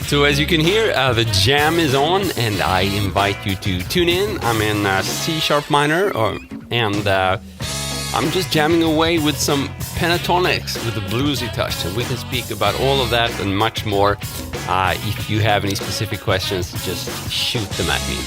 So as you can hear, the jam is on, and I invite you to tune in. I'm in C-sharp minor, and I'm just jamming away with some pentatonics with a bluesy touch, and we can speak about all of that and much more. If you have any specific questions, just shoot them at me.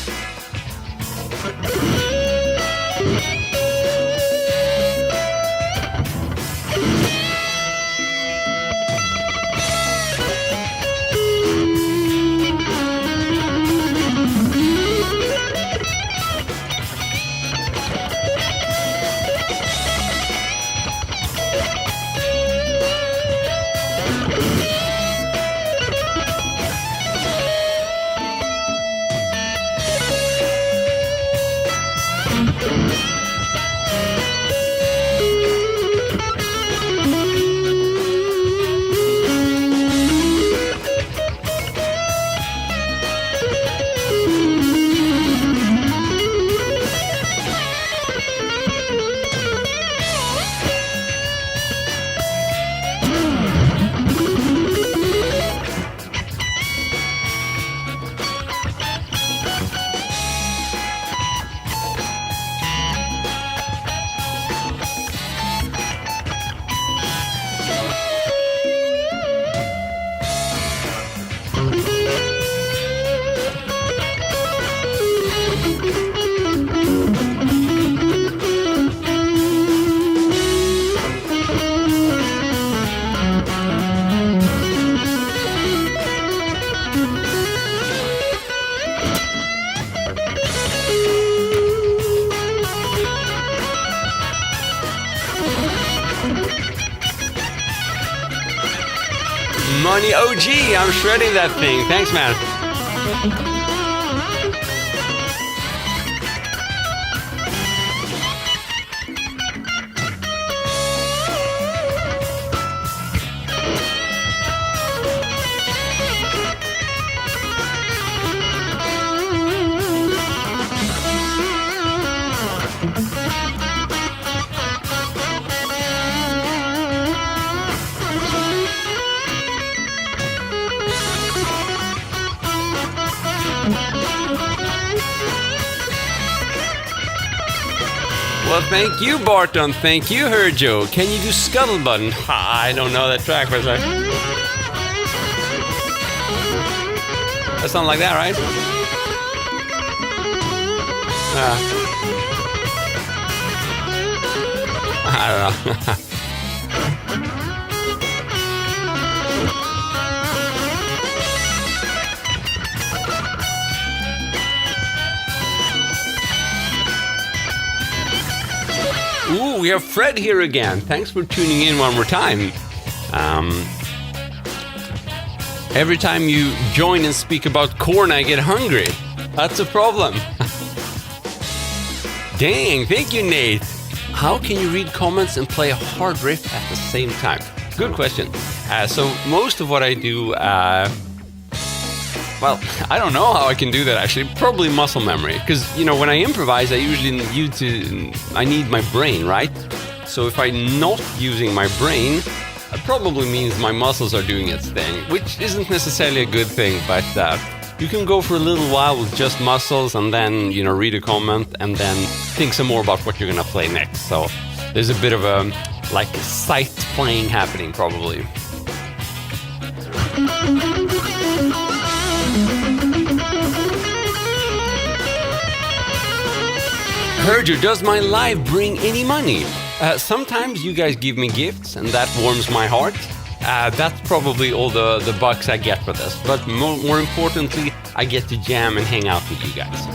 Money OG, I'm shredding that thing. Thanks, man. Well, thank you, Barton. Thank you, Herjo. Can you do Scuttlebutt? I don't know that track. But like... That sounds like that, right? I don't know. Ooh, we have Fred here again. Thanks for tuning in one more time. Every time you join and speak about corn, I get hungry. That's a problem. Dang, thank you, Nate. How can you read comments and play a hard riff at the same time? Good question. So most of what I do, well, I don't know how I can do that actually. Probably muscle memory. Because, you know, when I improvise, I usually need my brain, right? So if I'm not using my brain, it probably means my muscles are doing its thing, which isn't necessarily a good thing, but you can go for a little while with just muscles and then, you know, read a comment and then think some more about what you're going to play next. So there's a bit of a, like, sight playing happening, probably. Heard you. Does my live bring any money? Sometimes you guys give me gifts, and that warms my heart. That's probably all the bucks I get for this. But more importantly, I get to jam and hang out with you guys.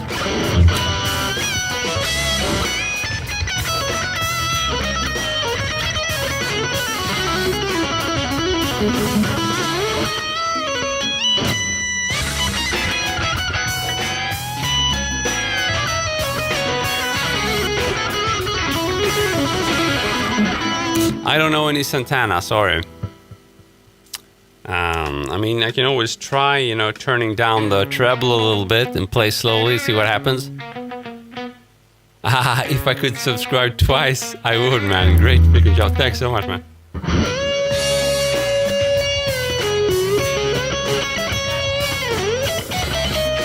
I don't know any Santana, sorry. I mean, I can always try, turning down the treble a little bit and play slowly, see what happens. If I could subscribe twice, I would, man. Great freaking job. Thanks so much, man.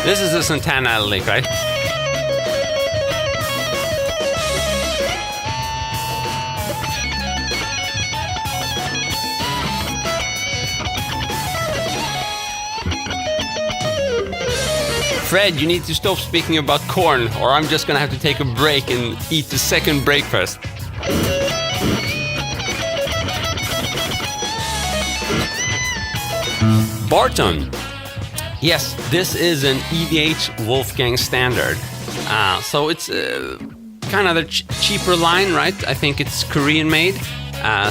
This is a Santana lick, right? Fred, you need to stop speaking about corn, or I'm just gonna have to take a break and eat the second breakfast. Barton. Yes, this is an EVH Wolfgang standard. So it's kind of the cheaper line, right? I think it's Korean made.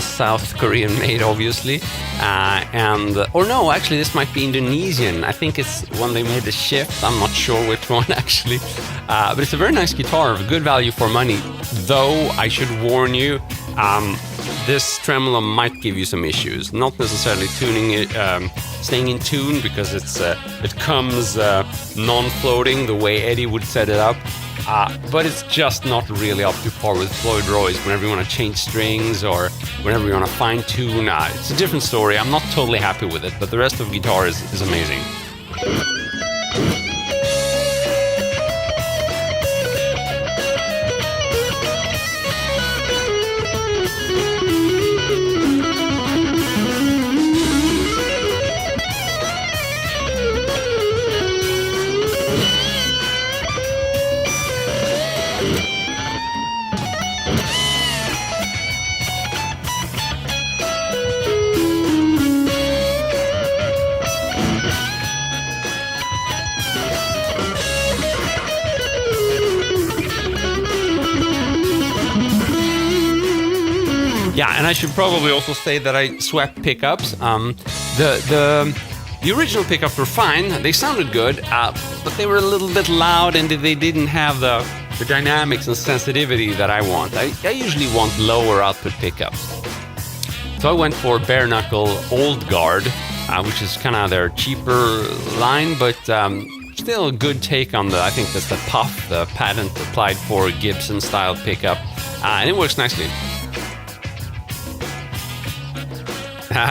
South Korean made, obviously. Or no, actually, this might be Indonesian. I think it's when they made the shift. I'm not sure which one, actually. But it's a very nice guitar, good value for money. Though, I should warn you, this tremolo might give you some issues. Not necessarily tuning it, staying in tune, because it comes non-floating the way Eddie would set it up. But it's just not really up to par with Floyd Royce. Whenever you want to change strings or whenever you want to fine tune, it's a different story. I'm not totally happy with it, but the rest of the guitar is amazing. Yeah, and I should probably also say that I swapped pickups. The original pickups were fine. They sounded good, but they were a little bit loud and they didn't have the dynamics and sensitivity that I want. I usually want lower output pickups. So I went for bare knuckle Old Guard, which is kind of their cheaper line, but still a good take on I think that's the Puff, the patent applied for Gibson style pickup, and it works nicely.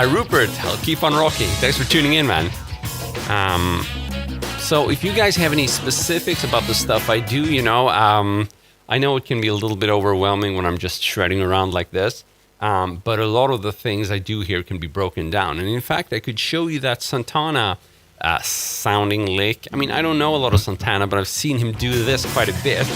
Rupert, I'll keep on rocking. Thanks for tuning in, man. So if you guys have any specifics about the stuff I do, I know it can be a little bit overwhelming when I'm just shredding around like this, but a lot of the things I do here can be broken down. And in fact, I could show you that Santana sounding lick. I mean, I don't know a lot of Santana, but I've seen him do this quite a bit.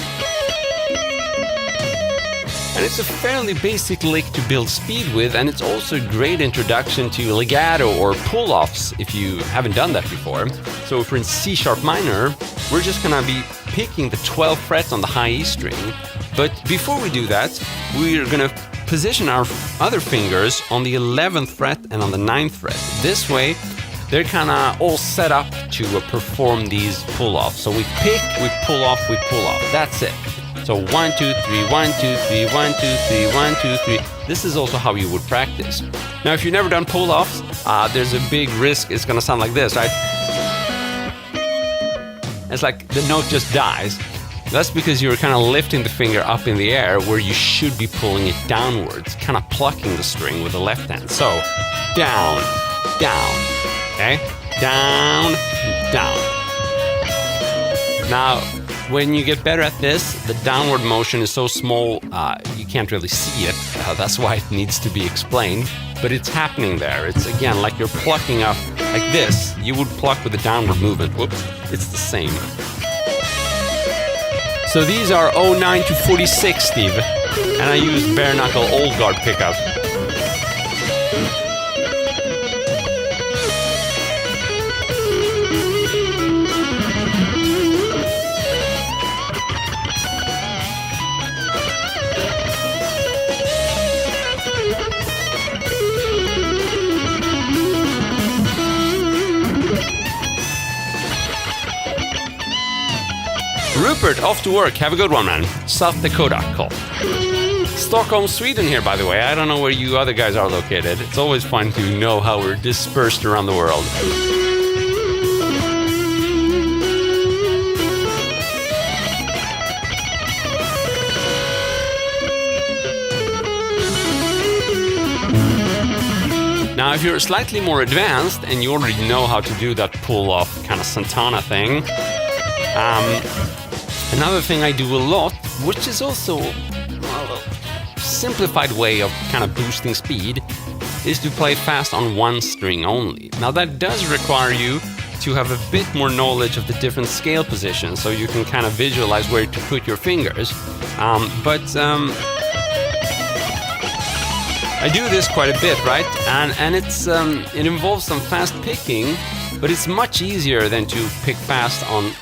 And it's a fairly basic lick to build speed with, and it's also a great introduction to legato or pull-offs if you haven't done that before. So if we're in C sharp minor, we're just gonna be picking the 12th fret on the high E string. But before we do that, we're gonna position our other fingers on the 11th fret and on the 9th fret. This way, they're kind of all set up to perform these pull-offs. So we pick, we pull off, we pull off. That's it. So 1, 2, 3, 1, 2, 3, 1, 2, 3, 1, 2, 3. This is also how you would practice. Now, if you've never done pull-offs, there's a big risk it's gonna sound like this, right? It's like the note just dies. That's because you're kind of lifting the finger up in the air where you should be pulling it downwards, kind of plucking the string with the left hand. So, down, down, okay? Down, down. Now, when you get better at this, the downward motion is so small you can't really see it. That's why it needs to be explained. But it's happening there. It's, again, like you're plucking up like this, you would pluck with a downward movement. Whoops, it's the same. So these are 09 to 46, Steve, and I use bare knuckle old guard pickup. Rupert, off to work. Have a good one, man. South Dakota, call. Stockholm, Sweden here, by the way. I don't know where you other guys are located. It's always fun to know how we're dispersed around the world. Now, if you're slightly more advanced and you already know how to do that pull-off kind of Santana thing, another thing I do a lot, which is also a simplified way of kind of boosting speed, is to play fast on one string only. Now that does require you to have a bit more knowledge of the different scale positions, so you can kind of visualize where to put your fingers. I do this quite a bit, right? And it involves some fast picking, but it's much easier than to pick fast on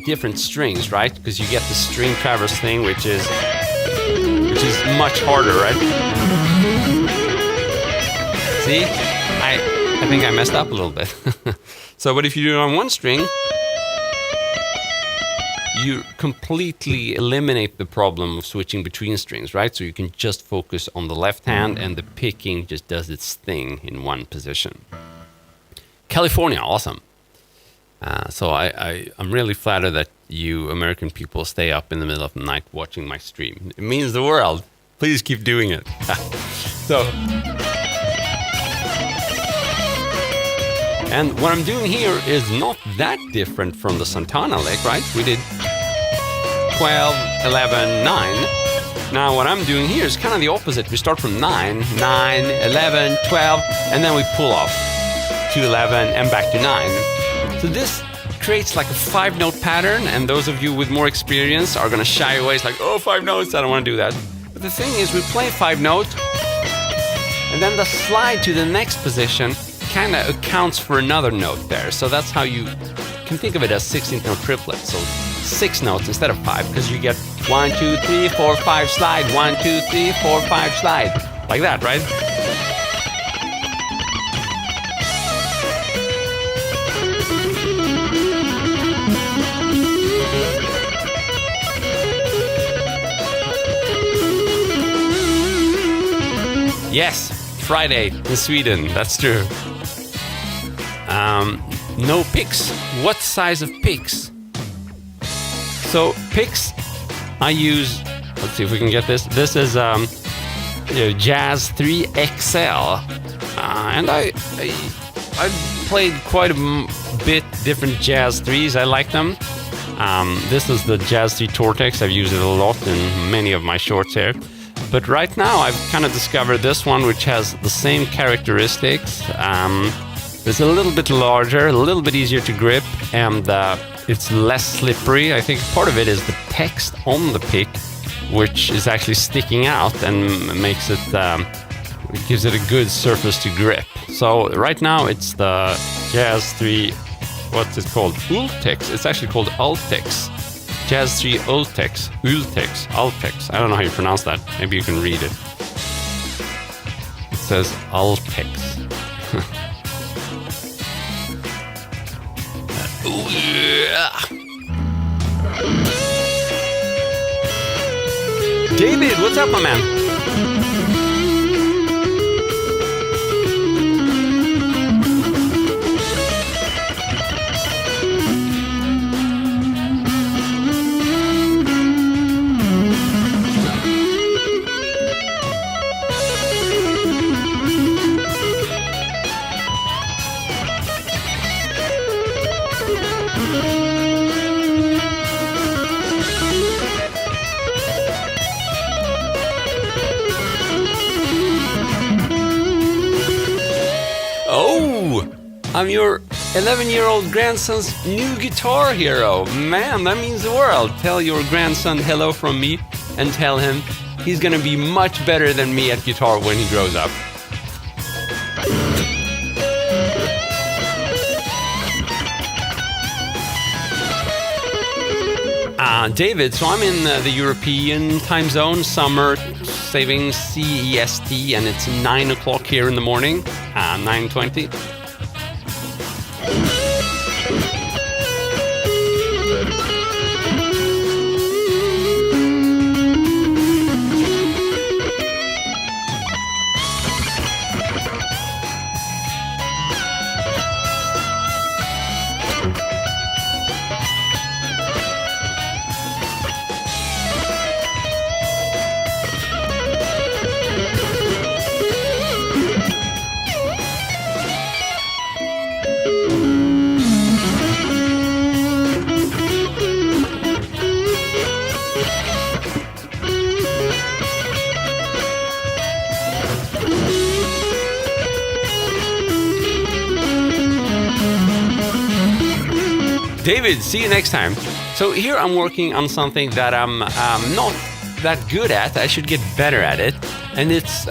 different strings, right? Because you get the string traverse thing, which is much harder, right? See, I think I messed up a little bit. So, but if you do it on one string, you completely eliminate the problem of switching between strings, right? So you can just focus on the left hand, and the picking just does its thing in one position. California, awesome. So I'm really flattered that you American people stay up in the middle of the night watching my stream. It means the world. Please keep doing it. So, and what I'm doing here is not that different from the Santana lick, right? We did 12, 11, 9. Now what I'm doing here is kind of the opposite. We start from 9, 9, 11, 12, and then we pull off to 11 and back to 9. So this creates like a 5-note pattern, and those of you with more experience are going to shy away. It's like, oh, 5 notes, I don't want to do that. But the thing is, we play 5 notes, and then the slide to the next position kind of accounts for another note there. So that's how you can think of it as 16th-note triplets. So 6 notes instead of 5, because you get 1, 2, 3, 4, 5 slide, 1, 2, 3, 4, 5 slide, like that, right? Yes, Friday in Sweden, that's true. No picks. What size of picks? So picks, I use, let's see if we can get this. This is Jazz 3 XL. And I played quite a bit different Jazz 3s. I like them. This is the Jazz 3 Tortex. I've used it a lot in many of my shorts here. But right now I've kind of discovered this one, which has the same characteristics. It's a little bit larger, a little bit easier to grip, and it's less slippery. I think part of it is the text on the pick, which is actually sticking out and makes it, it gives it a good surface to grip. So right now it's the Jazz 3, what's it called? Ultex. It's actually called Ultex. Jazz 3 Ultex. Ultex. I don't know how you pronounce that. Maybe you can read it. It says Ultex. David, what's up, my man? I'm your 11-year-old grandson's new guitar hero. Man, that means the world. Tell your grandson hello from me and tell him he's gonna be much better than me at guitar when he grows up. David, so I'm in the European time zone, summer, saving CEST, and it's 9 o'clock here in the morning, 9:20. David, see you next time. So here I'm working on something that I'm not that good at. I should get better at it. And it's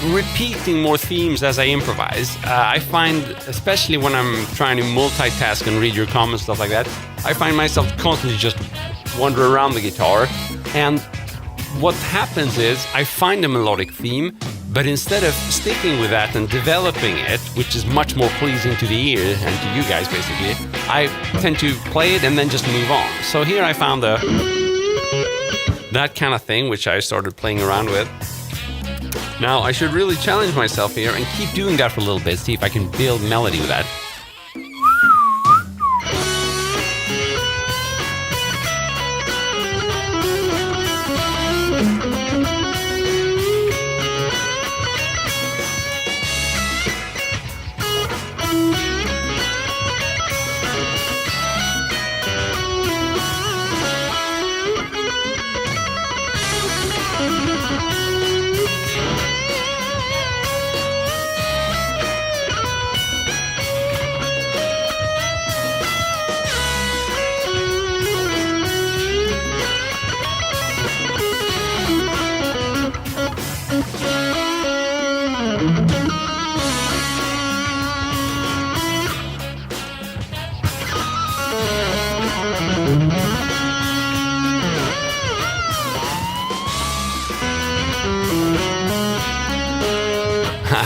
repeating more themes as I improvise. I find, especially when I'm trying to multitask and read your comments, stuff like that, I find myself constantly just wander around the guitar. And what happens is I find a melodic theme, but instead of sticking with that and developing it, which is much more pleasing to the ear and to you guys basically, I tend to play it and then just move on. So here I found that kind of thing, which I started playing around with. Now I should really challenge myself here and keep doing that for a little bit, see if I can build melody with that.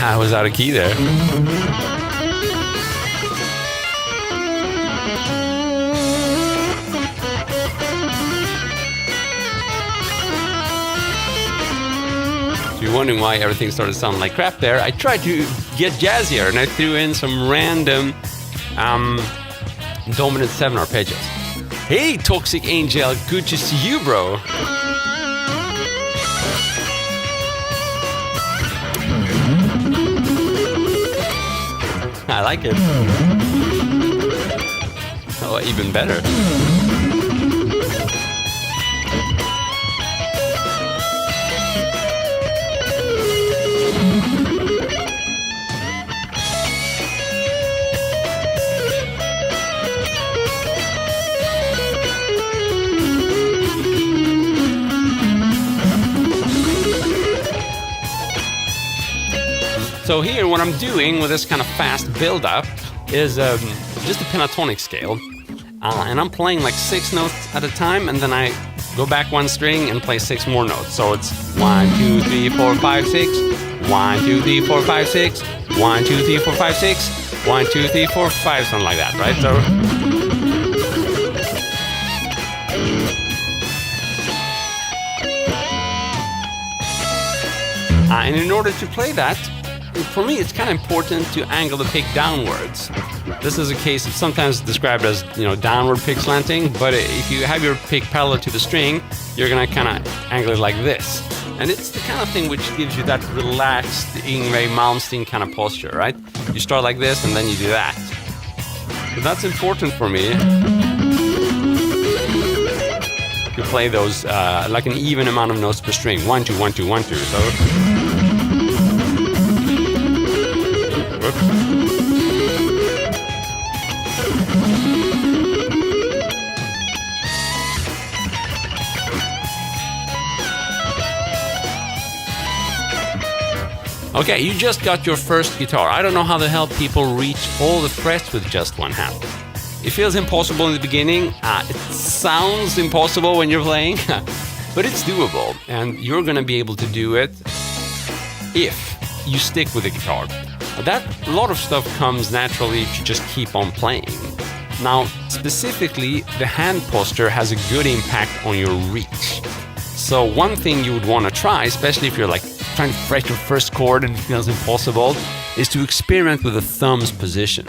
I was out of key there. If you're wondering why everything started sounding like crap there, I tried to get jazzier and I threw in some random dominant 7 arpeggios. Hey, Toxic Angel, good to see you, bro. I like it. Oh, even better. So here, what I'm doing with this kind of fast build-up is just a pentatonic scale. And I'm playing like 6 notes at a time, and then I go back 1 string and play 6 more notes. So it's 1, 2, 3, 4, 5, 6. 1, 2, 3, 4, 5, 6. 1, 2, 3, 4, 5, 6. 1, 2, 3, 4, 5, something like that, right? So and in order to play that, for me, it's kind of important to angle the pick downwards. This is a case of sometimes described as, downward pick slanting, but if you have your pick parallel to the string, you're gonna kind of angle it like this. And it's the kind of thing which gives you that relaxed Yngwie Malmsteen kind of posture, right? You start like this and then you do that. So that's important for me to play those like an even amount of notes per string. 1, 2, 1, 2, 1, 2. So. Whoops. Okay, you just got your first guitar. I don't know how the hell people reach all the frets with just one hand. It feels impossible in the beginning. It sounds impossible when you're playing, but it's doable, and you're gonna be able to do it if you stick with the guitar. A lot of stuff comes naturally if you just keep on playing. Now, specifically, the hand posture has a good impact on your reach. So one thing you would want to try, especially if you're like trying to fret your first chord and it feels impossible, is to experiment with the thumb's position.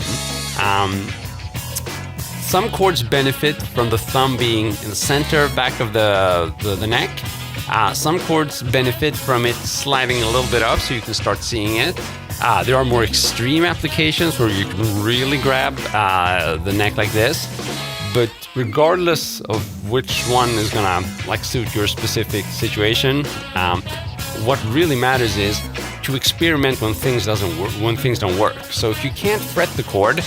Some chords benefit from the thumb being in the center, back of the neck. Some chords benefit from it sliding a little bit up so you can start seeing it. There are more extreme applications where you can really grab the neck like this. But regardless of which one is gonna like suit your specific situation, what really matters is to experiment when things don't work. So if you can't fret the chord,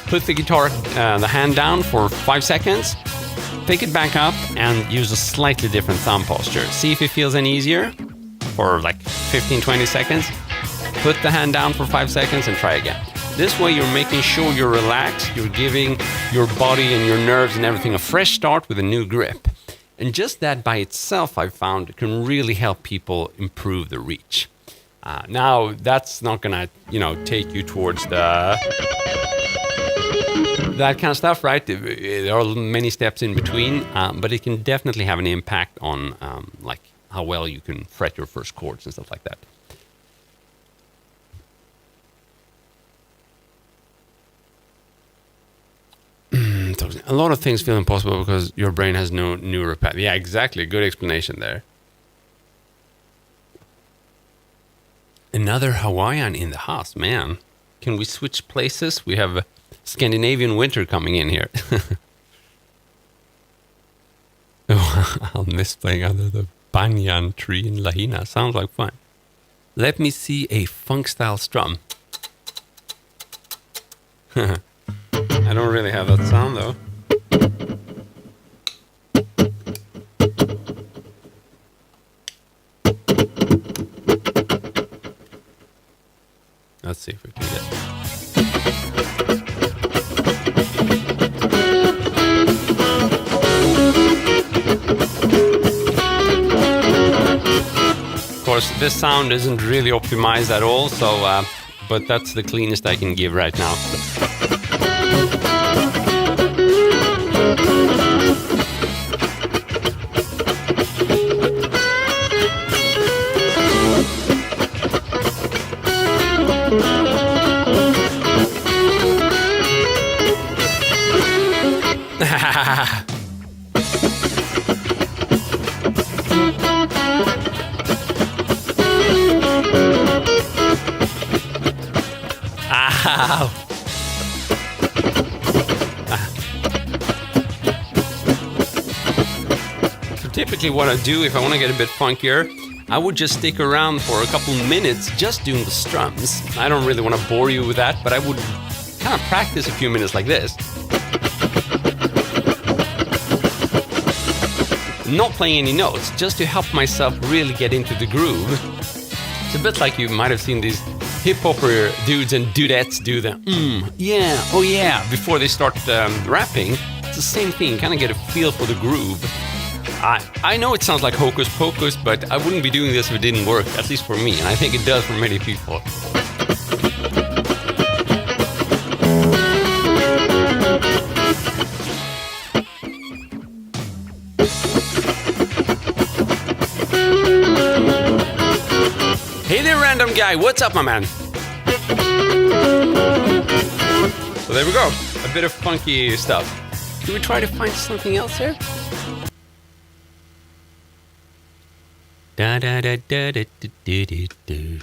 put the guitar, the hand down for 5 seconds, pick it back up, and use a slightly different thumb posture. See if it feels any easier for like 15-20 seconds. Put the hand down for 5 seconds and try again. This way you're making sure you're relaxed, you're giving your body and your nerves and everything a fresh start with a new grip. And just that by itself, I've found, can really help people improve the reach. Now, that's not gonna, take you towards that kind of stuff, right? There are many steps in between, but it can definitely have an impact on like how well you can fret your first chords and stuff like that. A lot of things feel impossible because your brain has no neural path. Yeah, exactly. Good explanation there. Another Hawaiian in the house, man. Can we switch places? We have Scandinavian winter coming in here. I'll miss playing under the banyan tree in Lahaina. Sounds like fun. Let me see a funk-style strum. I don't really have that sound though. Let's see if we can get it. Of course, this sound isn't really optimized at all, so but that's the cleanest I can give right now. Ow. So typically what I do if I want to get a bit funkier, I would just stick around for a couple minutes just doing the strums. I don't really want to bore you with that, but I would kind of practice a few minutes like this. Not playing any notes, just to help myself really get into the groove. It's a bit like you might have seen these hip-hopper dudes and dudettes do the yeah, oh yeah, before they start rapping. It's the same thing, kind of get a feel for the groove. I know it sounds like hocus pocus, but I wouldn't be doing this if it didn't work, at least for me, and I think it does for many people. Hey there, random guy. What's up, my man? So there we go. A bit of funky stuff. Should we try to find something else here? Da da da da da da da da da.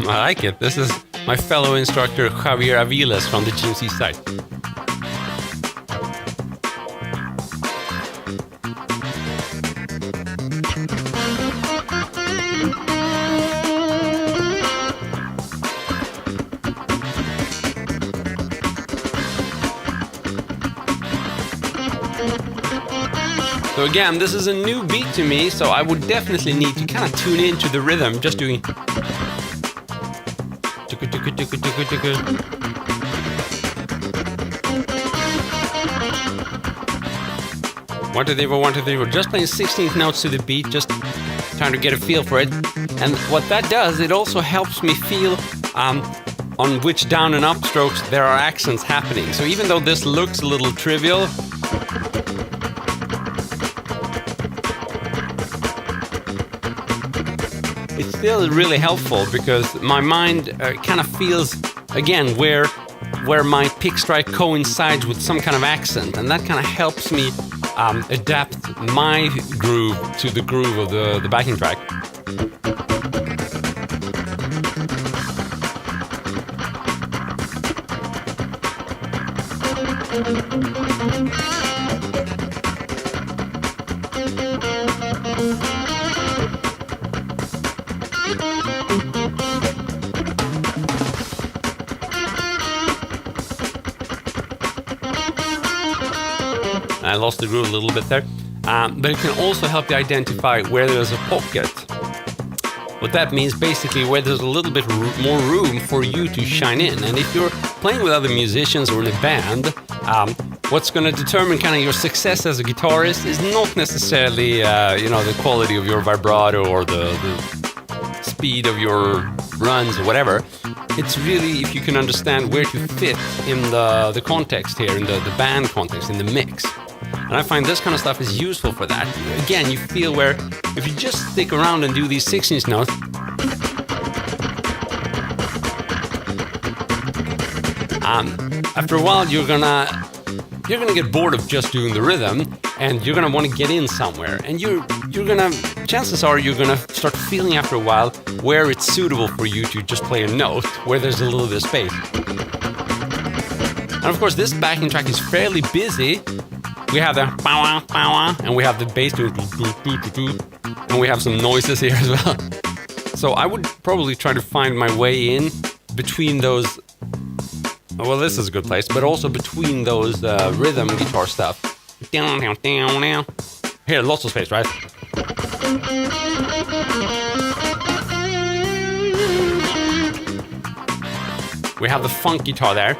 I like it. This is my fellow instructor Javier Aviles from the GMC site. So again, this is a new beat to me, so I would definitely need to kind of tune into the rhythm, just doing... One, two, three, four, 1, 2, 3, 4. Just playing 16th notes to the beat, just trying to get a feel for it. And what that does, it also helps me feel on which down and up strokes there are accents happening. So even though this looks a little trivial, it's still really helpful because my mind kind of feels, again, where my pick strike coincides with some kind of accent, and that kind of helps me adapt my groove to the groove of the backing track. I lost the groove a little bit there, but it can also help you identify where there's a pocket. What that means basically where there's a little bit more room for you to shine in. And if you're playing with other musicians or in a band, what's going to determine kind of your success as a guitarist is not necessarily the quality of your vibrato or the speed of your runs or whatever. It's really if you can understand where to fit in the context here, in the band context, in the mix. And I find this kind of stuff is useful for that. Again, you feel where if you just stick around and do these 16th notes, after a while you're gonna get bored of just doing the rhythm, and you're gonna want to get in somewhere. And chances are you're gonna start feeling after a while where it's suitable for you to just play a note, where there's a little bit of space. And of course, this backing track is fairly busy. We have the pow pow, and we have the bass doing and we have some noises here as well. So I would probably try to find my way in between those. Well, this is a good place, but also between those rhythm guitar stuff. Here, lots of space, right? We have the funk guitar there.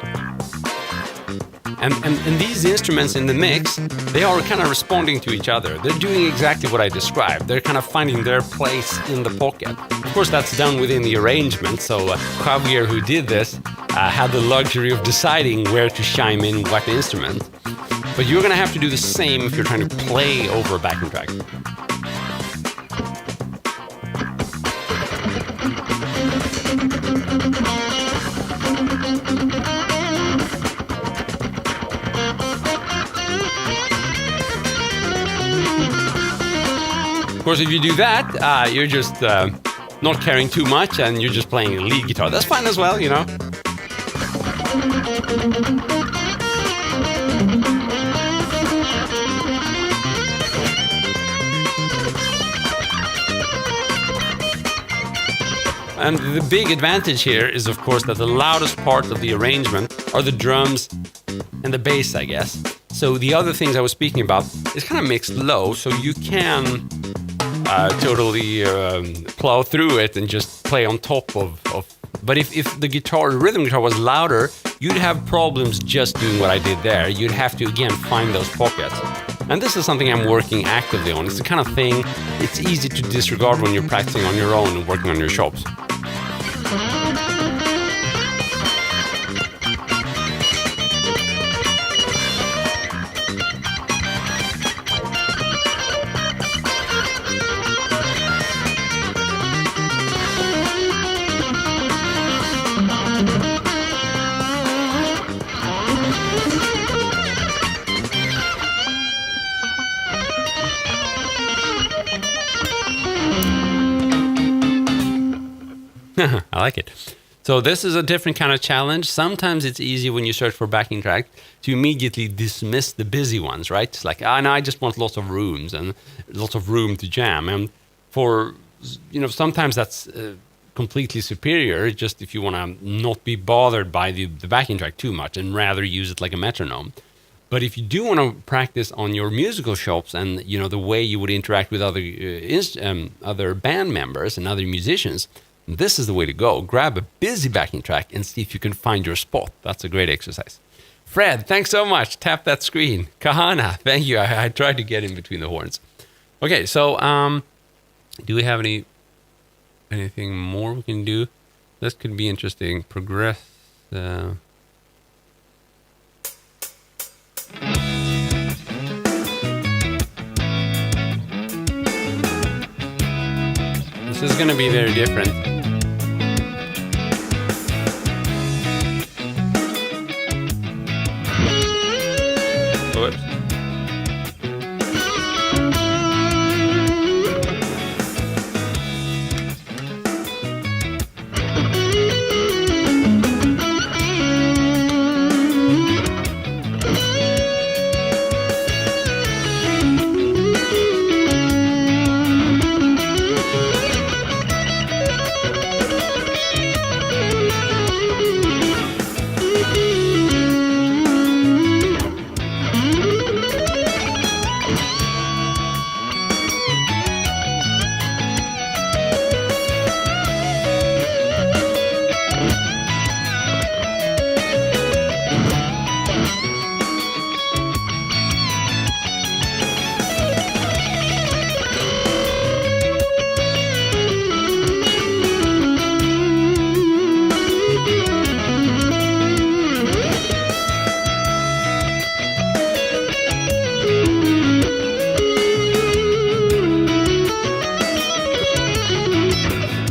And these instruments in the mix, they are kind of responding to each other. They're doing exactly what I described. They're kind of finding their place in the pocket. Of course, that's done within the arrangement, so Javier, who did this, had the luxury of deciding where to chime in what instrument. But you're going to have to do the same if you're trying to play over a backing track. Of course, if you do that, you're just not caring too much and you're just playing a lead guitar. That's fine as well, you know. And the big advantage here is, of course, that the loudest part of the arrangement are the drums and the bass, I guess. So the other things I was speaking about is kind of mixed low, so you can totally plow through it and just play on top of. But if the rhythm guitar was louder, you'd have problems just doing what I did there. You'd have to, again, find those pockets. And this is something I'm working actively on. It's the kind of thing it's easy to disregard when you're practicing on your own and working on your chops. I like it. So this is a different kind of challenge. Sometimes it's easy when you search for backing track to immediately dismiss the busy ones, right? It's like, no, I just want lots of rooms and lots of room to jam. And for, sometimes that's completely superior, just if you want to not be bothered by the backing track too much and rather use it like a metronome. But if you do want to practice on your musical chops and the way you would interact with other band members and other musicians, this is the way to go. Grab a busy backing track and see if you can find your spot. That's a great exercise. Fred, thanks so much. Tap that screen. Kahana, thank you. I tried to get in between the horns. Okay, so do we have anything more we can do? This could be interesting. Progress. This is going to be very different. Whoops.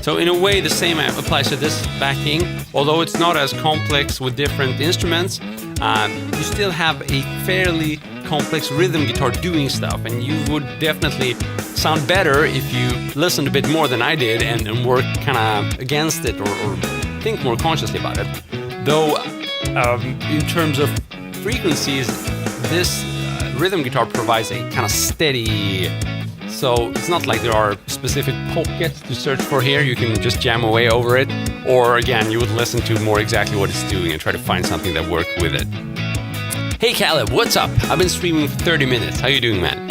So in a way, the same applies to this backing. Although it's not as complex with different instruments, you still have a fairly complex rhythm guitar doing stuff, and you would definitely sound better if you listened a bit more than I did and work kind of against it or think more consciously about it. Though, in terms of frequencies, this rhythm guitar provides a kind of steady. So it's not like there are specific pockets to search for here. You can just jam away over it. Or again, you would listen to more exactly what it's doing and try to find something that worked with it. Hey Caleb, what's up? I've been streaming for 30 minutes. How you doing, man?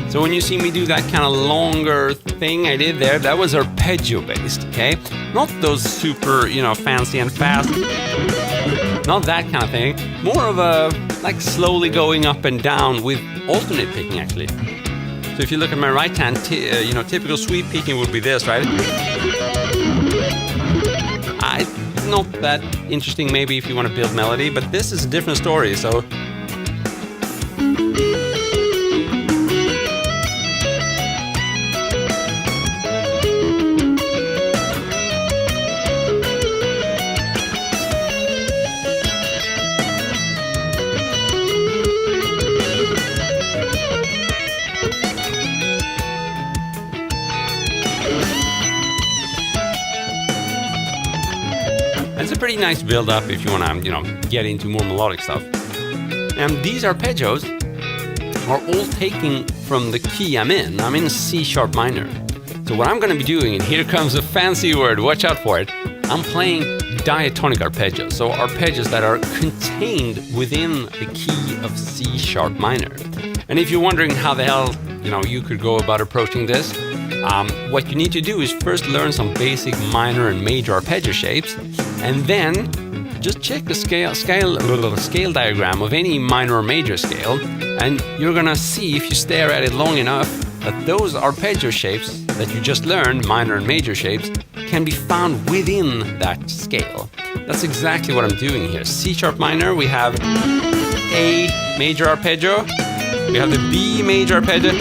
So when you see me do that kind of longer thing I did there, that was arpeggio-based, okay? Not those super, fancy and fast, not that kind of thing. More of a, like, slowly going up and down with alternate picking, actually. So if you look at my right hand, typical sweep picking would be this, right? Not that interesting maybe if you want to build melody, but this is a different story, so... It's a pretty nice build-up if you want to, get into more melodic stuff. And these arpeggios are all taken from the key I'm in. I'm in C sharp minor. So what I'm going to be doing, and here comes a fancy word, watch out for it, I'm playing diatonic arpeggios. So arpeggios that are contained within the key of C sharp minor. And if you're wondering how the hell, you could go about approaching this, What you need to do is first learn some basic minor and major arpeggio shapes, and then just check the scale diagram of any minor or major scale, and you're gonna see, if you stare at it long enough, that those arpeggio shapes that you just learned, minor and major shapes, can be found within that scale. That's exactly what I'm doing here. C sharp minor, we have A major arpeggio, we have the B major arpeggio,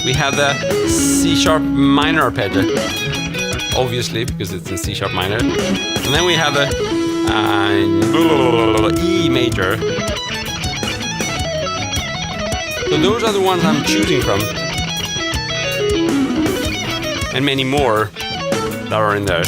we have the C sharp minor arpeggio, obviously because it's in C sharp minor, and then we have the E major. So those are the ones I'm choosing from, and many more that are in there.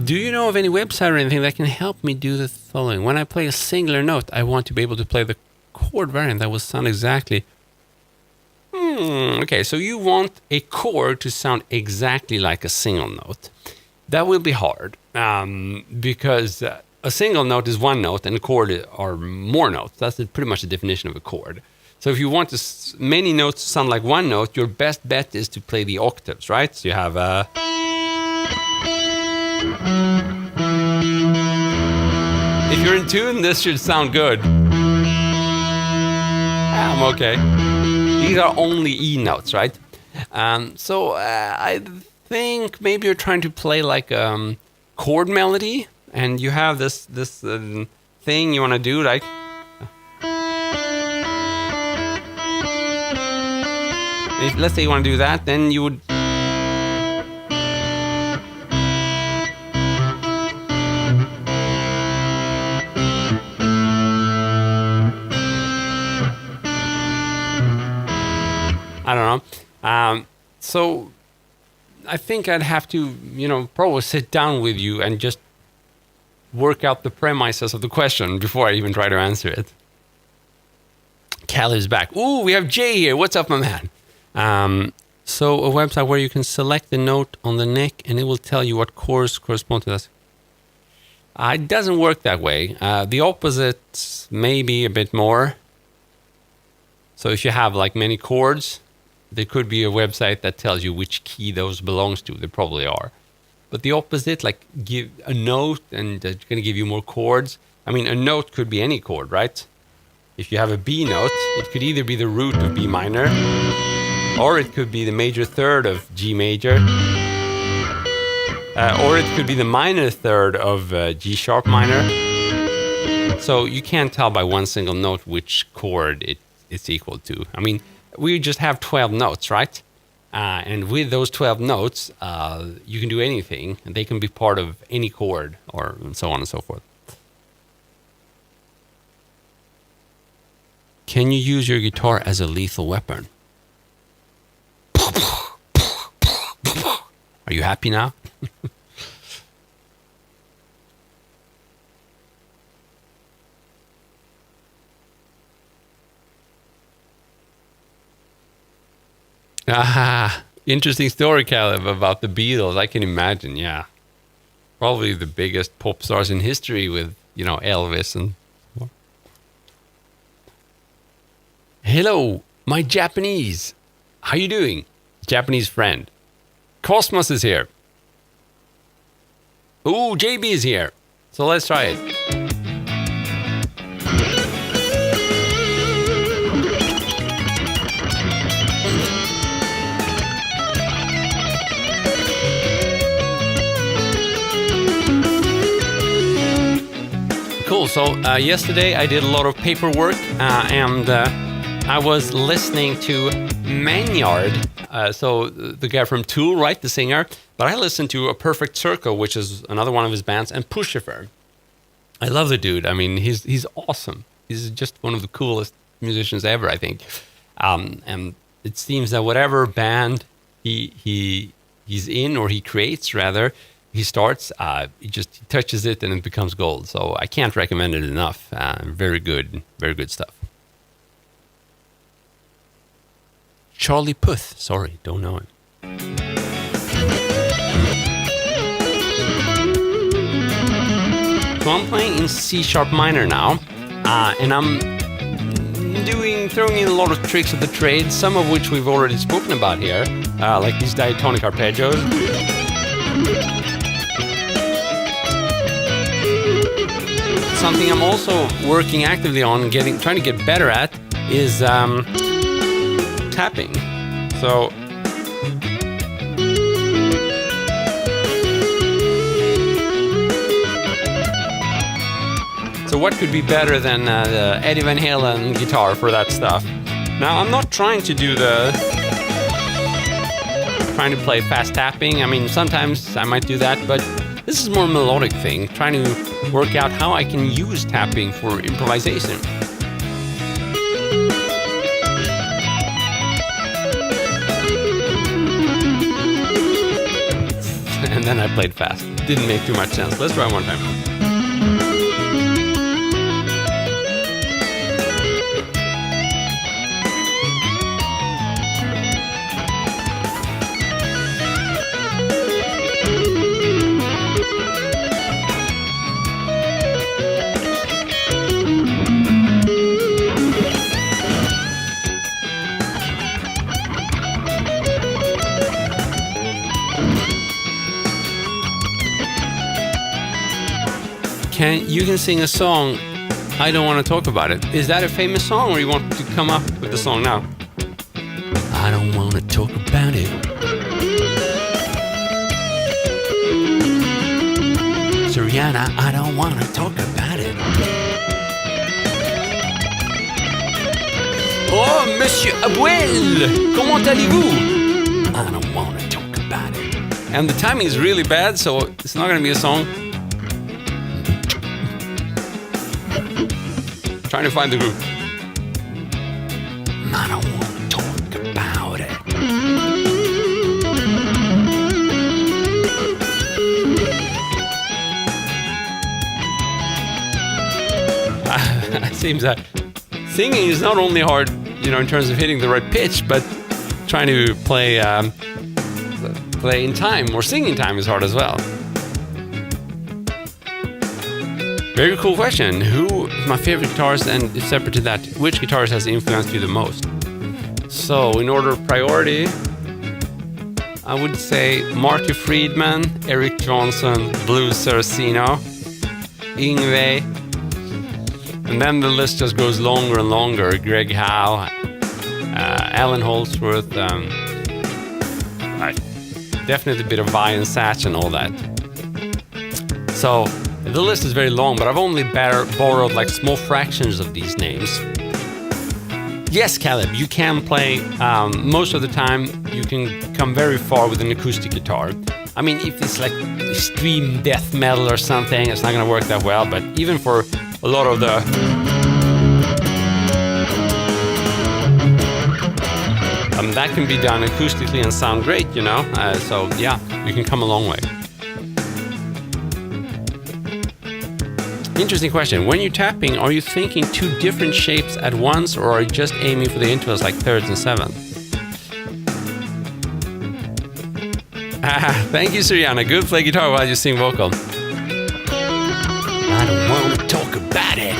Do you know of any website or anything that can help me do the following? When I play a singular note, I want to be able to play the chord variant that will sound exactly... Okay, so you want a chord to sound exactly like a single note. That will be hard, because a single note is one note and a chord are more notes. That's pretty much the definition of a chord. So if you want many notes to sound like one note, your best bet is to play the octaves, right? So you have a... If you're in tune, this should sound good. I'm okay. These are only E notes, right? So I think maybe you're trying to play like chord melody, and you have this thing you want to do, like... If, let's say you want to do that, then you would... I don't know. So I think I'd have to, probably sit down with you and just work out the premises of the question before I even try to answer it. Cal is back. Ooh, we have Jay here. What's up, my man? So a website where you can select the note on the neck and it will tell you what chords correspond to that. It doesn't work that way. The opposite, maybe a bit more. So if you have like many chords, there could be a website that tells you which key those belongs to. There probably are. But the opposite, like give a note and it's going to give you more chords. I mean, a note could be any chord, right? If you have a B note, it could either be the root of B minor, or it could be the major third of G major, or it could be the minor third of G sharp minor. So you can't tell by one single note which chord it's equal to. I mean, we just have 12 notes, right? And with those 12 notes, you can do anything, and they can be part of any chord, or and so on and so forth. Can you use your guitar as a lethal weapon? Are you happy now? Interesting story, Caleb, about the Beatles. I can imagine, yeah. Probably the biggest pop stars in history with, Elvis and... Hello, my Japanese. How you doing? Japanese friend. Cosmos is here. Ooh, JB is here. So let's try it. Cool. So yesterday I did a lot of paperwork and I was listening to Maynard, so the guy from Tool, right, the singer. But I listened to A Perfect Circle, which is another one of his bands, and Puscifer. I love the dude. I mean, he's awesome. He's just one of the coolest musicians ever, I think. And it seems that whatever band he's in, or he creates rather, he starts, he just touches it and it becomes gold. So I can't recommend it enough. Very good stuff. Charlie Puth, sorry, don't know him. So I'm playing in C sharp minor now, and I'm throwing in a lot of tricks of the trade, some of which we've already spoken about here, like these diatonic arpeggios. Something I'm also working actively on, trying to get better at, is tapping. So what could be better than the Eddie Van Halen guitar for that stuff? Now, I'm not trying to play fast tapping. I mean, sometimes I might do that, but this is more a melodic thing, trying to work out how I can use tapping for improvisation. And then I played fast. Didn't make too much sense. Let's try one time. You can sing a song, I Don't Want to Talk About It. Is that a famous song, or you want to come up with the song now? I don't want to talk about it. So Rihanna, I don't want to talk about it. Oh, Monsieur Abuel, comment allez-vous? I don't want to talk about it. And the timing is really bad, so it's not going to be a song. Trying to find the groove. I don't want to talk about it. It seems that singing is not only hard, in terms of hitting the right pitch, but trying to play in time or sing in time is hard as well. Very cool question. Who is my favorite guitarist, and separate to that, which guitarist has influenced you the most? So, in order of priority, I would say Marty Friedman, Eric Johnson, Blues Saraceno, Yngwie, and then the list just goes longer and longer. Greg Howe, Alan Holdsworth, definitely a bit of Vi and Satch and all that. So, the list is very long, but I've only borrowed like small fractions of these names. Yes, Caleb, you can play. Most of the time, you can come very far with an acoustic guitar. I mean, if it's like extreme death metal or something, it's not going to work that well. But even for a lot of the... that can be done acoustically and sound great, So, yeah, you can come a long way. Interesting question. When you're tapping, are you thinking two different shapes at once, or are you just aiming for the intervals like thirds and sevenths? Thank you, Suriana. Good, play guitar while you sing vocal. I don't want to talk about it.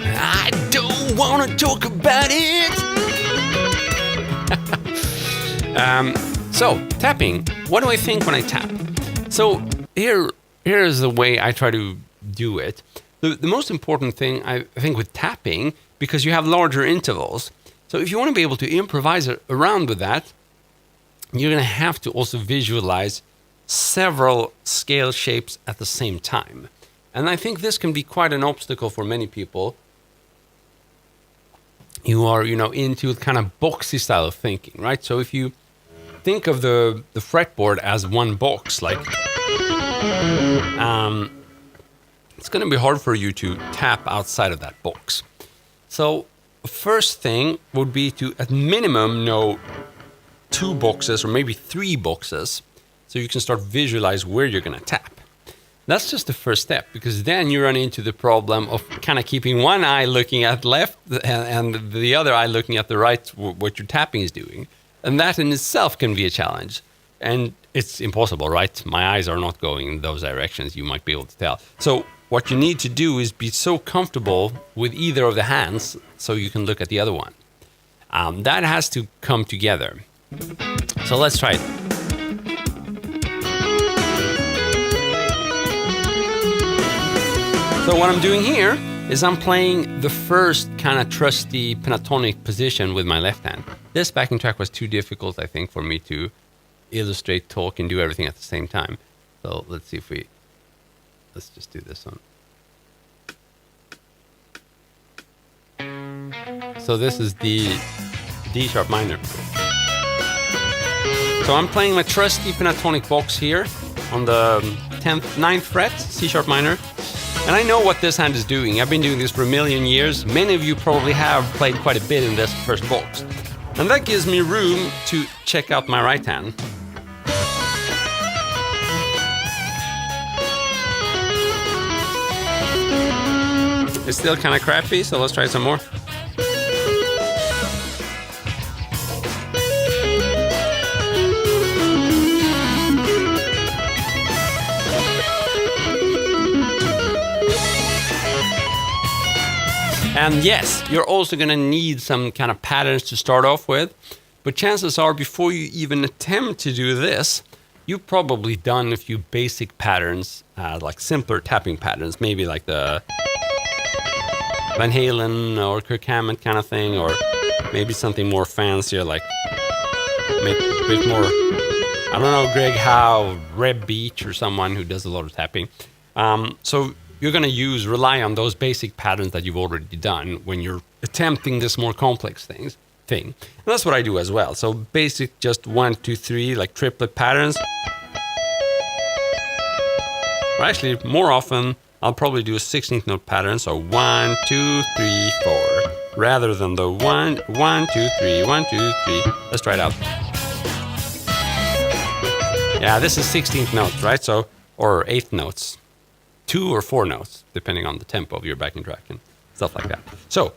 I don't want to talk about it. So, tapping. What do I think when I tap? So, here's the way I try to do it. The most important thing, I think, with tapping, because you have larger intervals, so if you want to be able to improvise around with that, you're going to have to also visualize several scale shapes at the same time. And I think this can be quite an obstacle for many people. You are, into kind of boxy style of thinking, right? So if you think of the fretboard as one box, like... it's going to be hard for you to tap outside of that box. So, first thing would be to, at minimum, know 2 boxes or maybe 3 boxes, so you can start visualize where you're going to tap. That's just the first step, because then you run into the problem of kind of keeping one eye looking at left and the other eye looking at the right, what your tapping is doing. And that in itself can be a challenge. And it's impossible, right? My eyes are not going in those directions, you might be able to tell. So what you need to do is be so comfortable with either of the hands so you can look at the other one. That has to come together. So let's try it. So what I'm doing here is I'm playing the first kind of trusty pentatonic position with my left hand. This backing track was too difficult, I think, for me to illustrate, talk, and do everything at the same time. So let's see if let's just do this one. So this is the D sharp minor. So I'm playing my trusty pentatonic box here on the 9th fret, C sharp minor. And I know what this hand is doing. I've been doing this for a million years. Many of you probably have played quite a bit in this first box. And that gives me room to check out my right hand. It's still kind of crappy, so let's try some more. And yes, you're also going to need some kind of patterns to start off with. But chances are, before you even attempt to do this, you've probably done a few basic patterns, like simpler tapping patterns, maybe like the Van Halen or Kirk Hammett kind of thing, or maybe something more fancier, like maybe a bit more, I don't know, Greg Howe, Reb Beach, or someone who does a lot of tapping. So you're going to rely on those basic patterns that you've already done when you're attempting this more complex thing. And that's what I do as well. So basic, just 1, 2, 3, like triplet patterns. Or actually, more often, I'll probably do a 16th note pattern. So 1, 2, 3, 4, rather than the 1, 1, 2, 3, 1, 2, 3. Let's try it out. Yeah, this is 16th notes, right? So, or 8th notes. 2 or 4 notes, depending on the tempo of your backing track and stuff like that. So,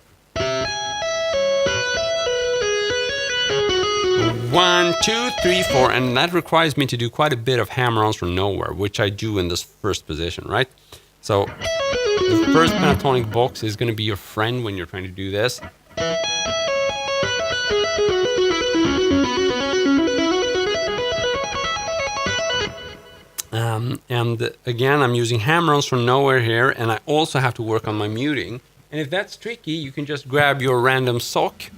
1, 2, 3, 4, and that requires me to do quite a bit of hammer-ons from nowhere, which I do in this first position, right? So, the first pentatonic box is going to be your friend when you're trying to do this. And again, I'm using hammer-ons from nowhere here, and I also have to work on my muting. And if that's tricky, you can just grab your random sock.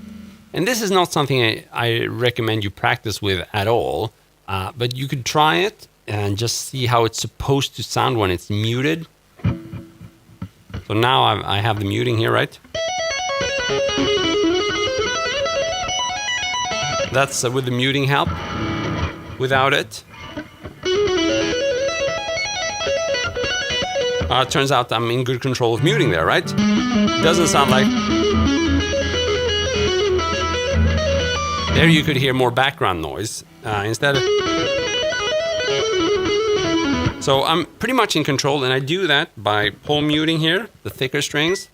And this is not something I recommend you practice with at all, but you could try it and just see how it's supposed to sound when it's muted. So now I have the muting here, right? That's with the muting help. Without it, turns out I'm in good control of muting there, right? Doesn't sound like... There you could hear more background noise instead of... So I'm pretty much in control, and I do that by palm muting here, the thicker strings.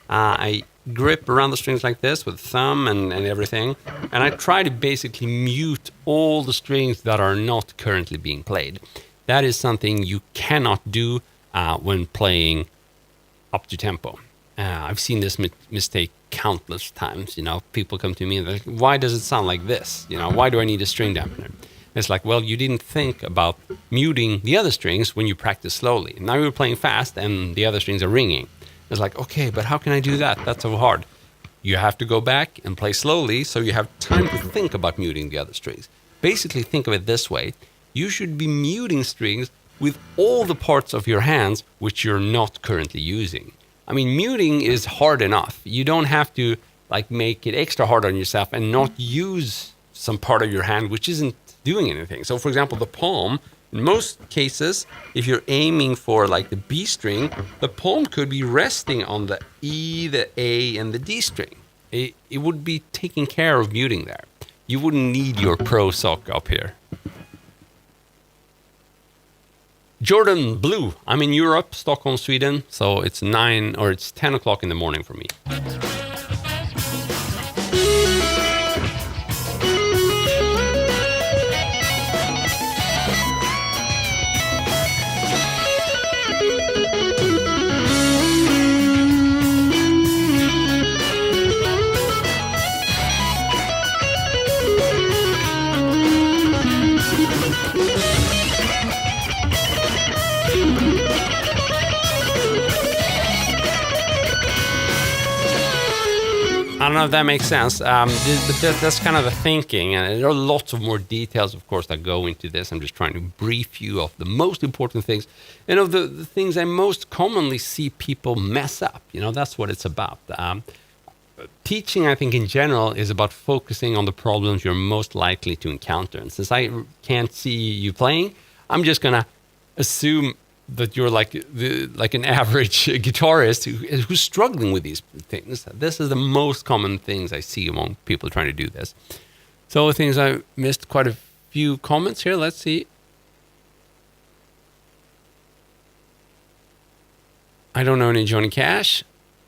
I grip around the strings like this with thumb and everything, and I try to basically mute all the strings that are not currently being played. That is something you cannot do when playing up to tempo. I've seen this mistake countless times. You know, people come to me and they're like, why does it sound like this? You know, why do I need a string dampener? It's like, well, you didn't think about muting the other strings when you practice slowly. Now you're playing fast and the other strings are ringing. It's like, okay, but how can I do that? That's so hard. You have to go back and play slowly so you have time to think about muting the other strings. Basically, think of it this way. You should be muting strings with all the parts of your hands which you're not currently using. I mean, muting is hard enough. You don't have to like make it extra hard on yourself and not use some part of your hand which isn't doing anything. So for example, the palm, in most cases, if you're aiming for like the B string, the palm could be resting on the E, the A, and the D string. It would be taking care of muting there. you wouldn't need your pro sock up here. Jordan Blue. I'm in Europe, Stockholm, Sweden. So it's 10 o'clock in the morning for me. I don't know if that makes sense, but that's kind of the thinking, and there are lots of more details, of course, that go into this. I'm just trying to brief you of the most important things, and of the things I most commonly see people mess up. That's what it's about. Teaching, I think, in general, is about focusing on the problems you're most likely to encounter. And since I can't see you playing, I'm just going to assume that you're like an average guitarist who's struggling with these things. This is the most common things I see among people trying to do this. So things I missed quite a few comments here. Let's see. I don't know any Johnny Cash.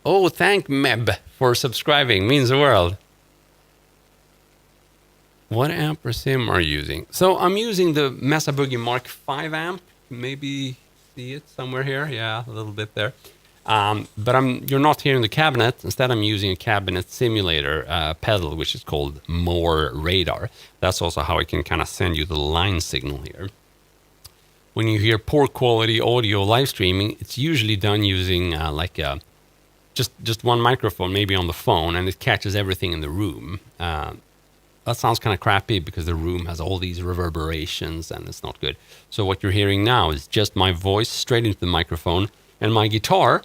Oh, thank Meb for subscribing. Means the world. What amp or sim are you using? So I'm using the Mesa Boogie Mark 5 amp. Maybe see it somewhere here. Yeah, a little bit there. But you're not hearing the cabinet. Instead, I'm using a cabinet simulator pedal, which is called More Radar. That's also how I can kind of send you the line signal here. When you hear poor quality audio live streaming, it's usually done using just one microphone, maybe on the phone, and it catches everything in the room. That sounds kind of crappy because the room has all these reverberations and it's not good. So what you're hearing now is just my voice straight into the microphone, and my guitar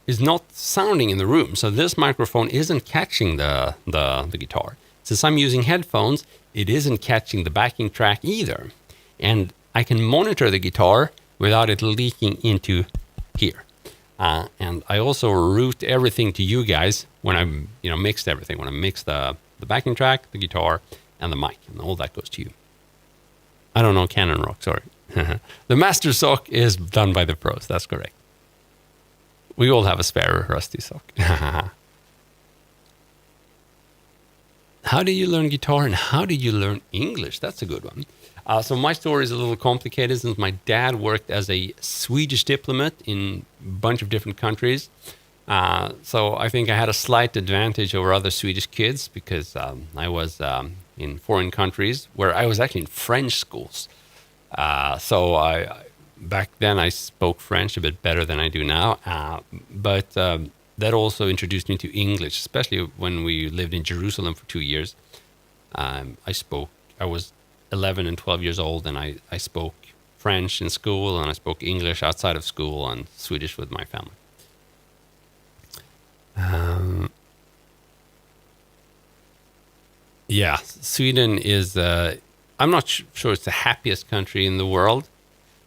is not sounding in the room. So this microphone isn't catching the guitar. Since I'm using headphones, it isn't catching the backing track either. And I can monitor the guitar without it leaking into here. And I also route everything to you guys when I'm, mixed everything. When I mix the backing track, the guitar, and the mic, and all that goes to you. I don't know Canon Rock, sorry. The master sock is done by the pros, that's correct. We all have a spare rusty sock. How did you learn guitar and how did you learn English? That's a good one. So my story is a little complicated since my dad worked as a Swedish diplomat in a bunch of different countries. So I think I had a slight advantage over other Swedish kids because I was in foreign countries where I was actually in French schools. So back then I spoke French a bit better than I do now. But that also introduced me to English, especially when we lived in Jerusalem for 2 years. I was 11 and 12 years old, and I spoke French in school, and I spoke English outside of school, and Swedish with my family. Yeah, Sweden is, I'm not sure it's the happiest country in the world.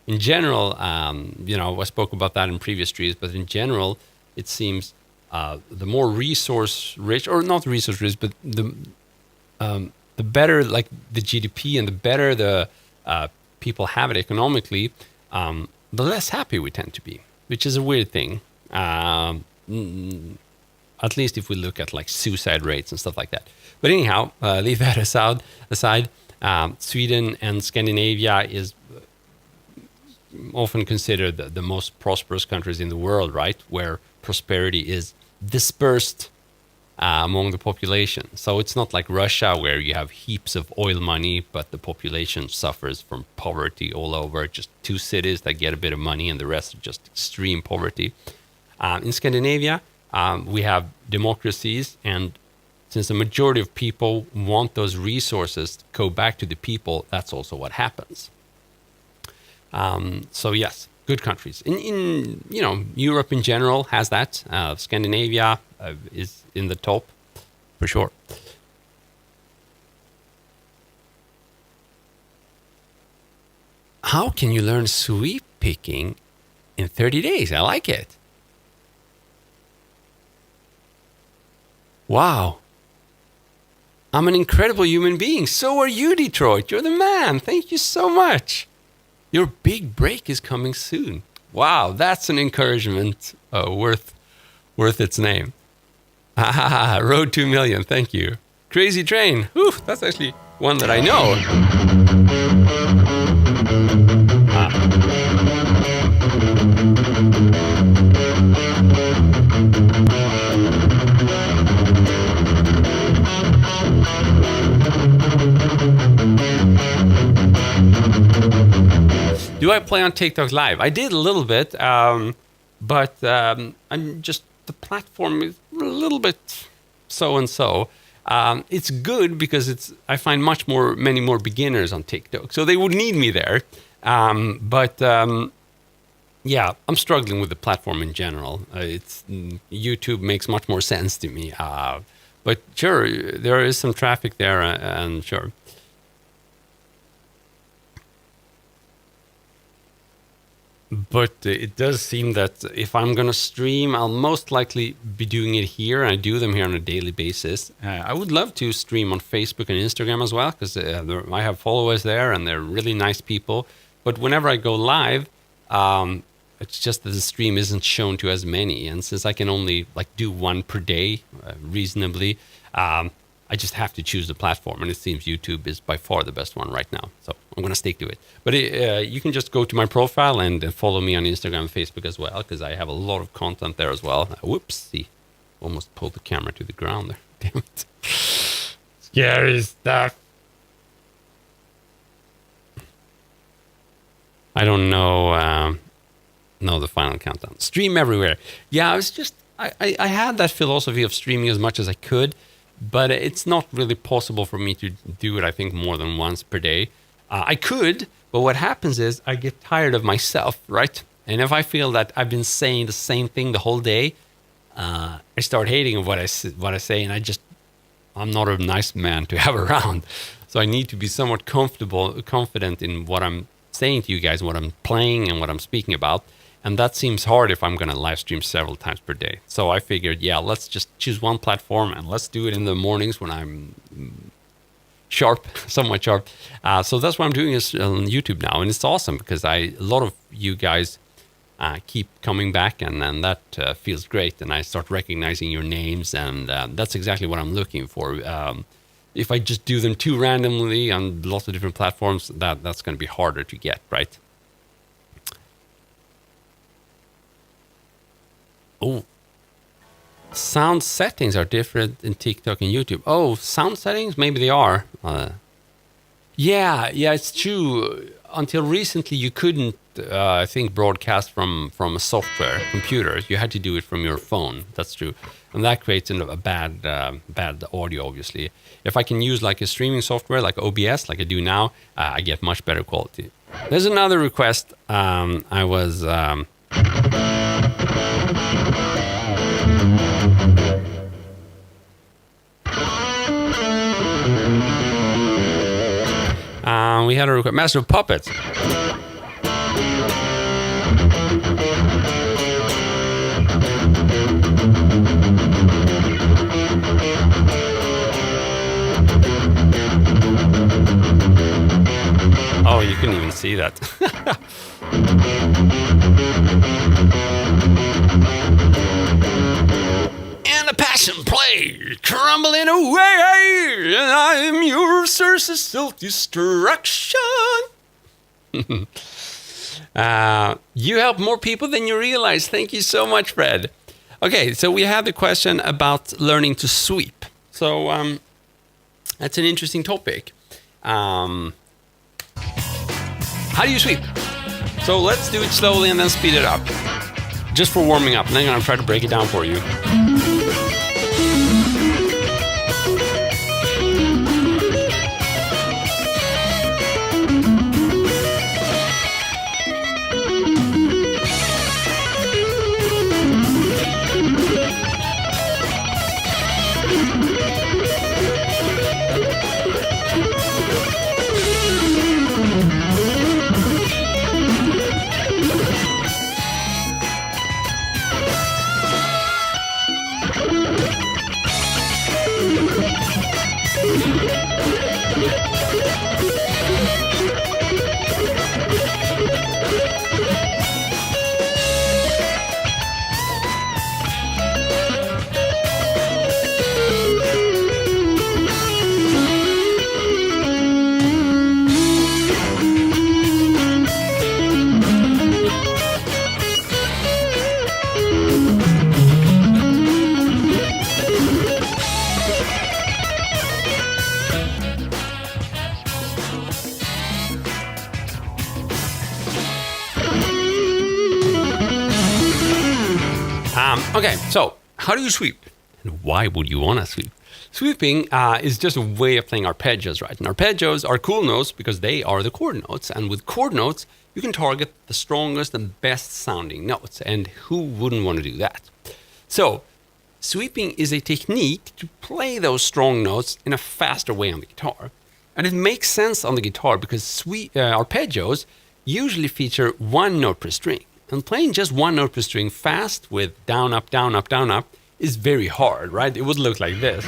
In general, I spoke about that in previous streams, but in general, it seems the more resource rich, or not resource rich, but the better like the GDP and the better the people have it economically, the less happy we tend to be, which is a weird thing. At least if we look at like suicide rates and stuff like that. But anyhow, leave that aside. Sweden and Scandinavia is often considered the most prosperous countries in the world, right? Where prosperity is dispersed among the population. So it's not like Russia where you have heaps of oil money, but the population suffers from poverty all over. Just 2 cities that get a bit of money and the rest are just extreme poverty. In Scandinavia, we have democracies, and since the majority of people want those resources to go back to the people, that's also what happens. So yes, good countries. In Europe in general has that. Scandinavia is in the top for sure. How can you learn sweep picking in 30 days? I like it. Wow. I'm an incredible human being. So are you, Detroit. You're the man. Thank you so much. Your big break is coming soon. Wow, that's an encouragement worth its name. Road 2 million. Thank you. Crazy Train. Whew, that's actually one that I know. Do I play on TikTok live? I did a little bit, but I'm just, the platform is a little bit so and so. It's good because I find many more beginners on TikTok, so they would need me there. But yeah, I'm struggling with the platform in general. YouTube makes much more sense to me. But sure, there is some traffic there, and sure. But it does seem that if I'm going to stream, I'll most likely be doing it here. I do them here on a daily basis. I would love to stream on Facebook and Instagram as well, because I have followers there and they're really nice people. But whenever I go live, it's just that the stream isn't shown to as many. And since I can only do one per day reasonably, I just have to choose the platform, and it seems YouTube is by far the best one right now. So I'm going to stick to it. But you can just go to my profile and follow me on Instagram and Facebook as well, because I have a lot of content there as well. Whoopsie. Almost pulled the camera to the ground there. Damn it. Scary stuff. I don't know the final countdown. Stream everywhere. Yeah, I had that philosophy of streaming as much as I could. But it's not really possible for me to do it, I think, more than once per day. I could, but what happens is I get tired of myself, right? And if I feel that I've been saying the same thing the whole day, I start hating what I say, and I'm not a nice man to have around. So I need to be somewhat confident in what I'm saying to you guys, what I'm playing and what I'm speaking about. And that seems hard if I'm going to live stream several times per day. So I figured, yeah, let's just choose one platform and let's do it in the mornings when I'm somewhat sharp. So that's what I'm doing is on YouTube now. And it's awesome because a lot of you guys keep coming back, and that feels great. And I start recognizing your names, and that's exactly what I'm looking for. If I just do them too randomly on lots of different platforms, that's going to be harder to get, right? Oh, sound settings are different in TikTok and YouTube. Oh, sound settings? Maybe they are. Yeah, it's true. Until recently, you couldn't, I think, broadcast from a software computer. You had to do it from your phone. That's true. And that creates a bad audio, obviously. If I can use a streaming software like OBS, like I do now, I get much better quality. There's another request. I was... we had a request. Master of Puppets. Oh, you couldn't even see that. And the passion play crumbling away, and I'm your source of self-destruction. You help more people than you realize. Thank you so much, Fred. Okay, so we had the question about learning to sweep. So that's an interesting topic. How do you sweep? So let's do it slowly and then speed it up. Just for warming up. And then I'm going to try to break it down for you. Okay, so how do you sweep? And why would you want to sweep? Sweeping is just a way of playing arpeggios, right? And arpeggios are cool notes because they are the chord notes. And with chord notes, you can target the strongest and best sounding notes. And who wouldn't want to do that? So sweeping is a technique to play those strong notes in a faster way on the guitar. And it makes sense on the guitar because arpeggios usually feature one note per string. And playing just one note per string fast with down, up, down, up, down, up is very hard, right? It would look like this.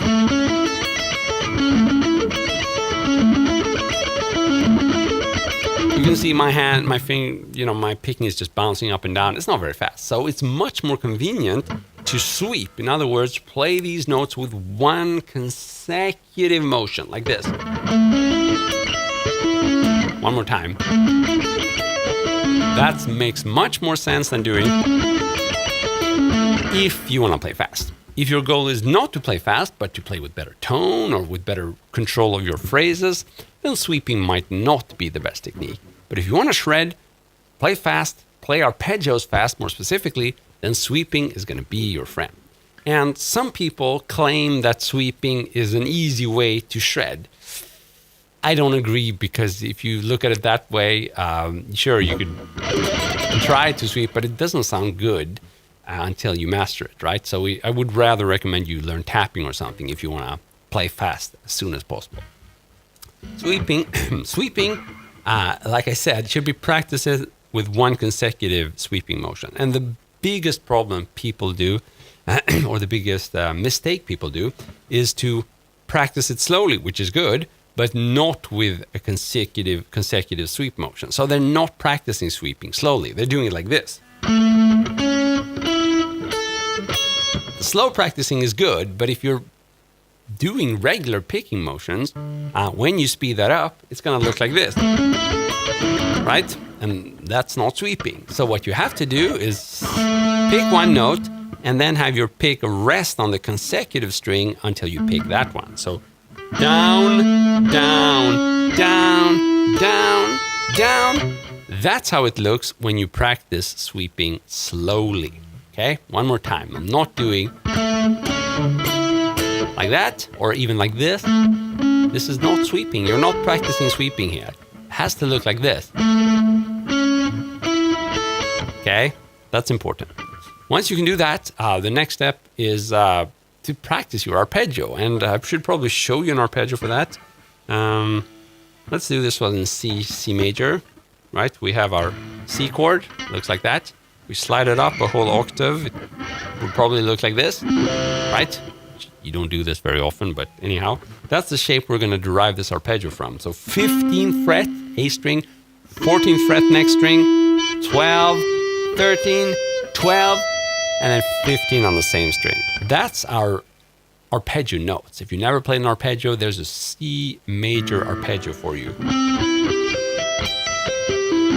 You can see my hand, my finger, my picking is just bouncing up and down. It's not very fast. So it's much more convenient to sweep. In other words, play these notes with one consecutive motion, like this. One more time. That makes much more sense than doing if you want to play fast. If your goal is not to play fast, but to play with better tone or with better control of your phrases, then sweeping might not be the best technique. But if you want to shred, play fast, play arpeggios fast more specifically, then sweeping is going to be your friend. And some people claim that sweeping is an easy way to shred. I don't agree, because if you look at it that way, sure, you could try to sweep, but it doesn't sound good until you master it, right? So I would rather recommend you learn tapping or something if you want to play fast as soon as possible. Sweeping, like I said, should be practiced with one consecutive sweeping motion. And the biggest problem people do, or the biggest mistake people do, is to practice it slowly, which is good, but not with a consecutive sweep motion. So they're not practicing sweeping slowly. They're doing it like this. The slow practicing is good, but if you're doing regular picking motions, when you speed that up, it's going to look like this, right? And that's not sweeping. So what you have to do is pick one note and then have your pick rest on the consecutive string until you pick that one. So down, down, down, down, down. That's how it looks when you practice sweeping slowly. Okay, one more time. I'm not doing like that or even like this. This is not sweeping. You're not practicing sweeping here. It has to look like this. Okay, that's important. Once you can do that, the next step is to practice your arpeggio. And I should probably show you an arpeggio for that. Let's do this one in C major, right? We have our C chord, looks like that. We slide it up a whole octave. It would probably look like this, right? You don't do this very often, but anyhow, that's the shape we're going to derive this arpeggio from. So 15th fret, A string, 14th fret, next string, 12, 13, 12, and then 15 on the same string. That's our arpeggio notes. If you never played an arpeggio, there's a C major arpeggio for you.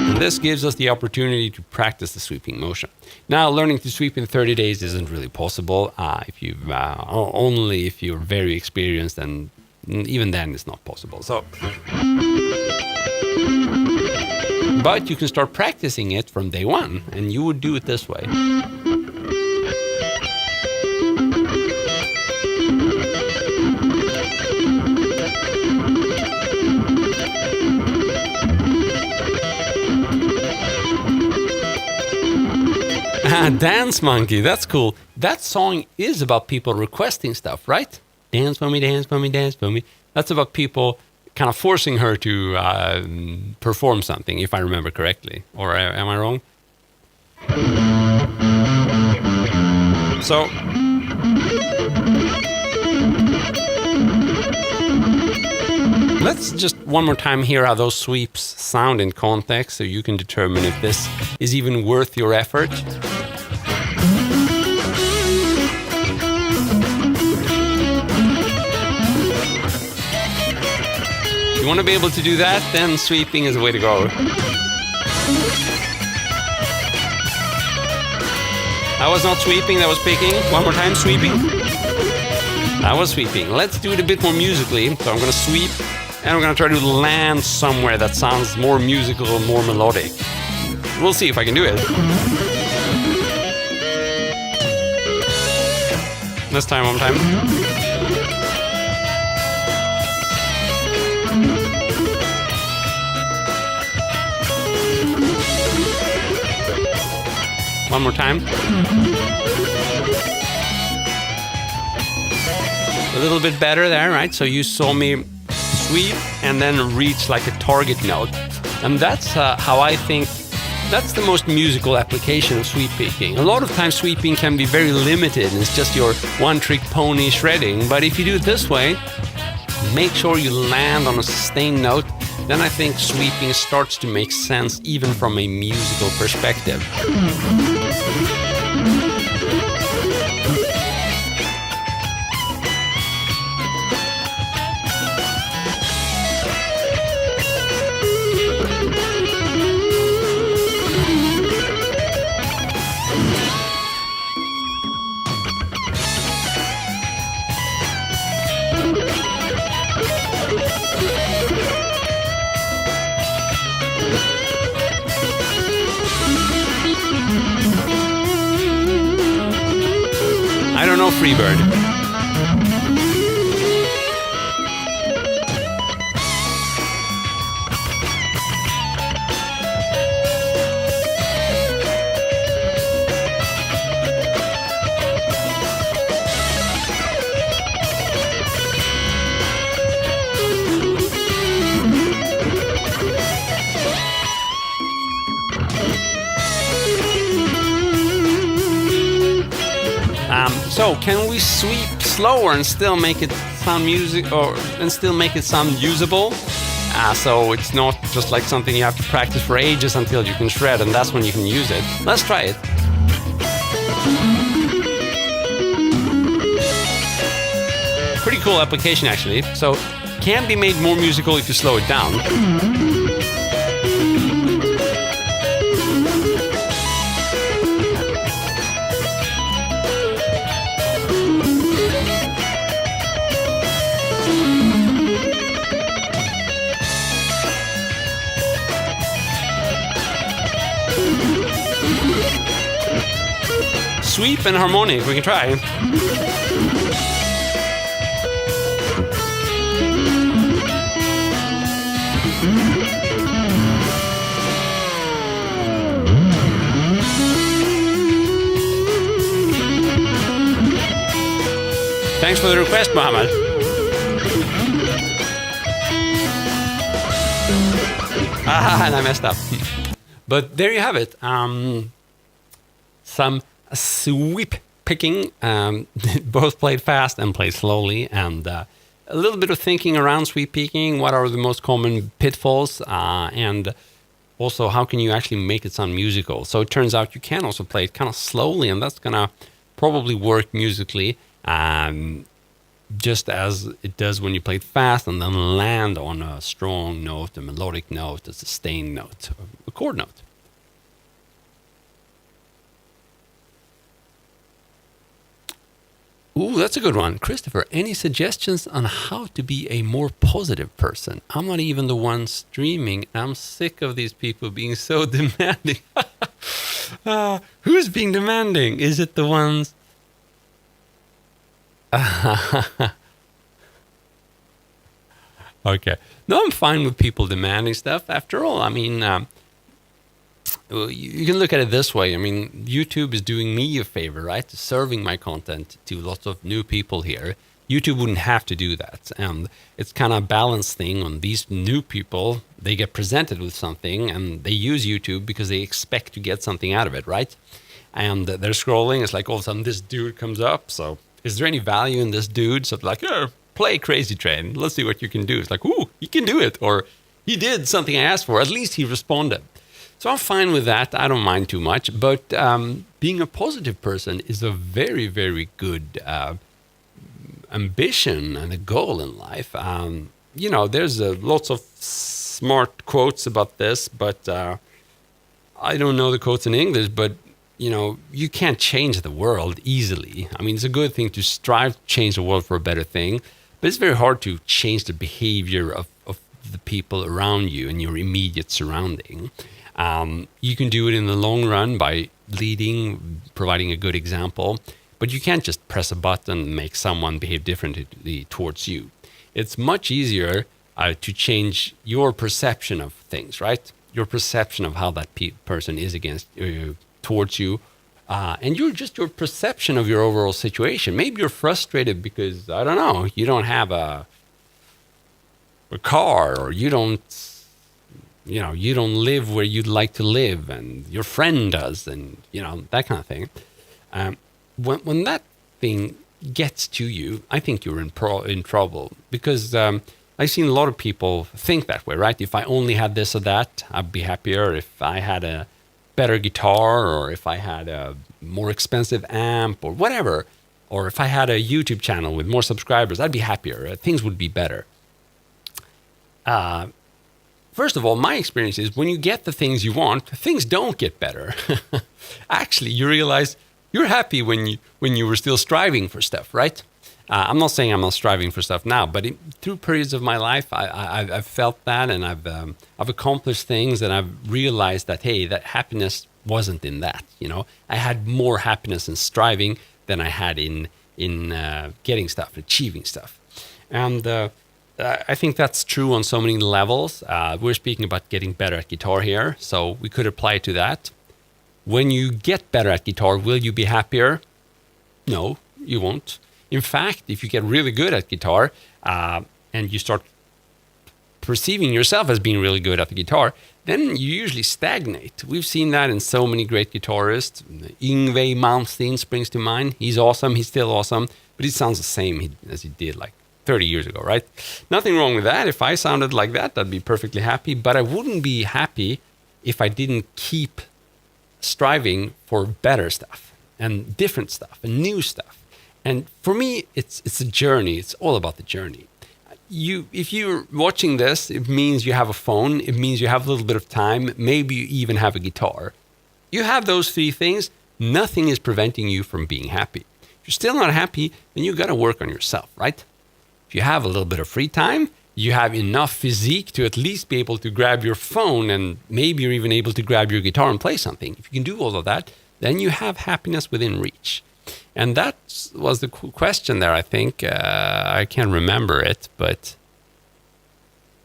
And this gives us the opportunity to practice the sweeping motion. Now, learning to sweep in 30 days isn't really possible. Only if you're very experienced, and even then it's not possible. So, but you can start practicing it from day one, and you would do it this way. Dance Monkey, that's cool. That song is about people requesting stuff, right? Dance for me, dance for me, dance for me. That's about people kind of forcing her to perform something, if I remember correctly. Or am I wrong? So, let's just one more time hear how those sweeps sound in context so you can determine if this is even worth your effort. If you want to be able to do that, then sweeping is the way to go. That was not sweeping, that was picking. One more time, sweeping. That was sweeping. Let's do it a bit more musically. So I'm going to sweep, and I'm going to try to land somewhere that sounds more musical, more melodic. We'll see if I can do it. Let's try one more time. One more time. A little bit better there, right? So you saw me sweep and then reach like a target note. And that's how I think that's the most musical application of sweep picking. A lot of times sweeping can be very limited and it's just your one-trick pony shredding. But if you do it this way, make sure you land on a sustained note, then I think sweeping starts to make sense even from a musical perspective. I don't know Freebird. So can we sweep slower and still make it sound sound usable? So it's not just like something you have to practice for ages until you can shred, and that's when you can use it. Let's try it. Pretty cool application actually. So can be made more musical if you slow it down. Sweep and harmonic, we can try. Thanks for the request, Mohammed. And I messed up. But there you have it. Some sweep picking, both played fast and played slowly, and a little bit of thinking around sweep picking. What are the most common pitfalls, and also how can you actually make it sound musical? So it turns out you can also play it kind of slowly, and that's gonna probably work musically, just as it does when you play it fast and then land on a strong note, a melodic note, a sustained note, a chord note. Ooh, that's a good one. Christopher, any suggestions on how to be a more positive person? I'm not even the one streaming. I'm sick of these people being so demanding. Who's being demanding? Is it the ones... Okay. No, I'm fine with people demanding stuff. After all, I mean... you can look at it this way. I mean, YouTube is doing me a favor, right? Serving my content to lots of new people here. YouTube wouldn't have to do that. And it's kind of a balance thing on these new people. They get presented with something and they use YouTube because they expect to get something out of it, right? And they're scrolling. It's like all of a sudden this dude comes up. So is there any value in this dude? So like, yeah, play Crazy Train. Let's see what you can do. It's like, ooh, he can do it. Or he did something I asked for. At least he responded. So I'm fine with that. I don't mind too much. But being a positive person is a very, very good ambition and a goal in life. You know, there's lots of smart quotes about this, but I don't know the quotes in English, but, you know, you can't change the world easily. I mean, it's a good thing to strive to change the world for a better thing, but it's very hard to change the behavior of the people around you and your immediate surrounding. You can do it in the long run by leading, providing a good example. But you can't just press a button and make someone behave differently towards you. It's much easier to change your perception of things, right? Your perception of how that person is towards you. And your perception of your overall situation. Maybe you're frustrated because, I don't know, you don't have a car, or you don't live where you'd like to live, and your friend does, and, that kind of thing. When that thing gets to you, I think you're in trouble, because I've seen a lot of people think that way, right? If I only had this or that, I'd be happier. If I had a better guitar, or if I had a more expensive amp, or whatever, or if I had a YouTube channel with more subscribers, I'd be happier. Things would be better. First of all, my experience is when you get the things you want, things don't get better. Actually, you realize you're happy when you were still striving for stuff, right? I'm not saying I'm not striving for stuff now, but through periods of my life, I've felt that, and I've accomplished things, and I've realized that, hey, that happiness wasn't in that. I had more happiness in striving than I had in getting stuff, achieving stuff, and I think that's true on so many levels. We're speaking about getting better at guitar here, so we could apply it to that. When you get better at guitar, will you be happier? No, you won't. In fact, if you get really good at guitar and you start perceiving yourself as being really good at the guitar, then you usually stagnate. We've seen that in so many great guitarists. Yngwie Malmsteen springs to mind. He's awesome. He's still awesome, but he sounds the same as he did like 30 years ago, right? Nothing wrong with that. If I sounded like that, I'd be perfectly happy, but I wouldn't be happy if I didn't keep striving for better stuff and different stuff and new stuff. And for me, it's a journey. It's all about the journey. If you're watching this, it means you have a phone. It means you have a little bit of time. Maybe you even have a guitar. You have those three things. Nothing is preventing you from being happy. If you're still not happy, then you got to work on yourself, right? If you have a little bit of free time, you have enough physique to at least be able to grab your phone, and maybe you're even able to grab your guitar and play something. If you can do all of that, then you have happiness within reach. And that was the question there, I think. I can't remember it, but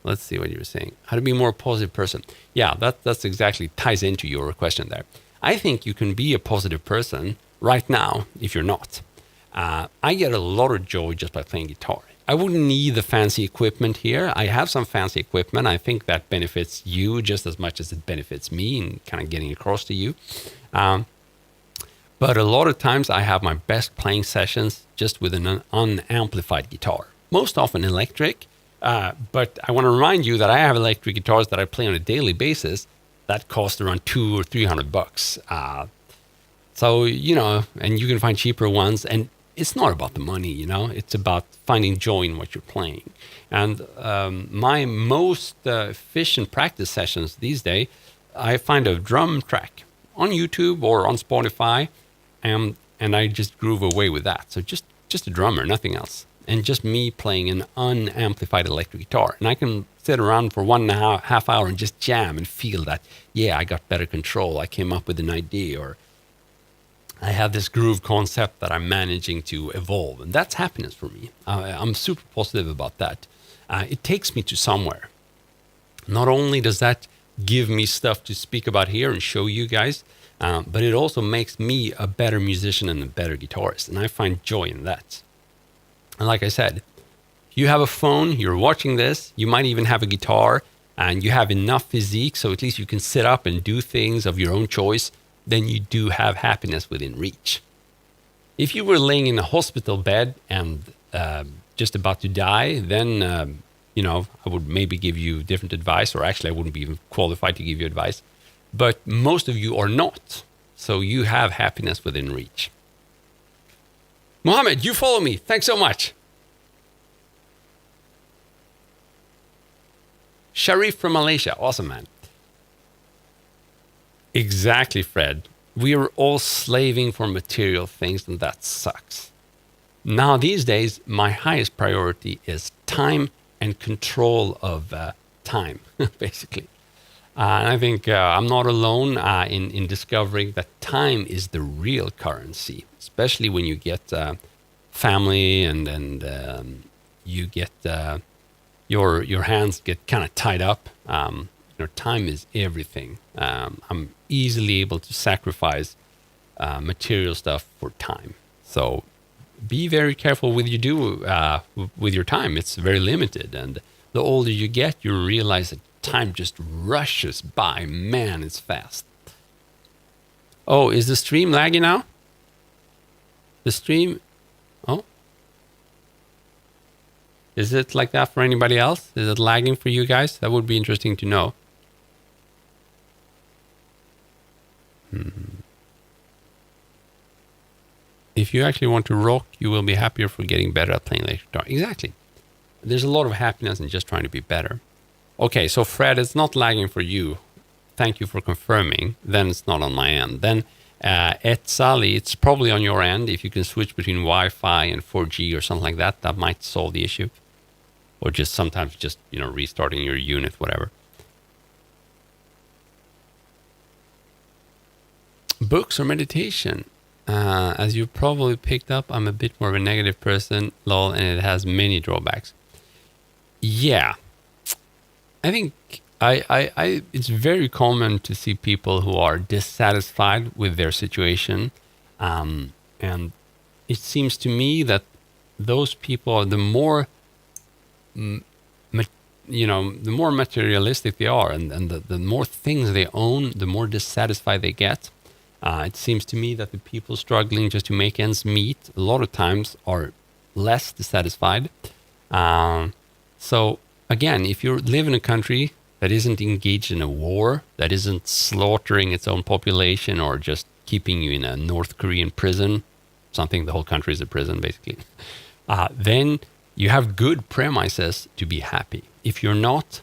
let's see what you were saying. How to be a more positive person. Yeah, that's exactly ties into your question there. I think you can be a positive person right now if you're not. I get a lot of joy just by playing guitar. I wouldn't need the fancy equipment here. I have some fancy equipment. I think that benefits you just as much as it benefits me in kind of getting across to you. But a lot of times I have my best playing sessions just with an unamplified guitar. Most often electric, but I want to remind you that I have electric guitars that I play on a daily basis that cost around $200 or $300. So, and you can find cheaper ones, and it's not about the money, it's about finding joy in what you're playing. And my most efficient practice sessions these days, I find a drum track on YouTube or on Spotify, and I just groove away with that. So just a drummer, nothing else. And just me playing an unamplified electric guitar. And I can sit around for 1.5 hours and just jam and feel that, I got better control. I came up with an idea, or I have this groove concept that I'm managing to evolve. And that's happiness for me. I'm super positive about that. It takes me to somewhere. Not only does that give me stuff to speak about here and show you guys, but it also makes me a better musician and a better guitarist. And I find joy in that. And like I said, you have a phone, you're watching this, you might even have a guitar, and you have enough physique so at least you can sit up and do things of your own choice, then you do have happiness within reach. If you were laying in a hospital bed and just about to die, then, I would maybe give you different advice, or actually I wouldn't be even qualified to give you advice. But most of you are not, so you have happiness within reach. Mohammed, you follow me. Thanks so much. Sharif from Malaysia. Awesome, man. Exactly, Fred. We are all slaving for material things, and that sucks. Now, these days, my highest priority is time and control of time, basically. And I think I'm not alone in discovering that time is the real currency, especially when you get family and you get your hands get kind of tied up. Time is everything. I'm easily able to sacrifice material stuff for time. So be very careful with you do with your time. It's very limited, and the older you get, you realize that time just rushes by. Man, it's fast. Oh, is the stream lagging now? The stream. Oh, is it like that for anybody else? Is it lagging for you guys? That would be interesting to know. If you actually want to rock, you will be happier for getting better at playing electric guitar. Exactly. There's a lot of happiness in just trying to be better. Okay, so Fred, it's not lagging for you. Thank you for confirming. Then it's not on my end. Then at Sally, it's probably on your end. If you can switch between Wi-Fi and 4G or something like that, that might solve the issue. Or just sometimes just, restarting your unit, whatever. Books or meditation? As you probably picked up, I'm a bit more of a negative person, lol, and it has many drawbacks. Yeah. I think it's very common to see people who are dissatisfied with their situation. And it seems to me that those people are the more, the more materialistic they are, and the more things they own, the more dissatisfied they get. It seems to me that the people struggling just to make ends meet a lot of times are less dissatisfied. So again, if you live in a country that isn't engaged in a war, that isn't slaughtering its own population or just keeping you in a North Korean prison, something the whole country is a prison basically, then you have good premises to be happy. If you're not,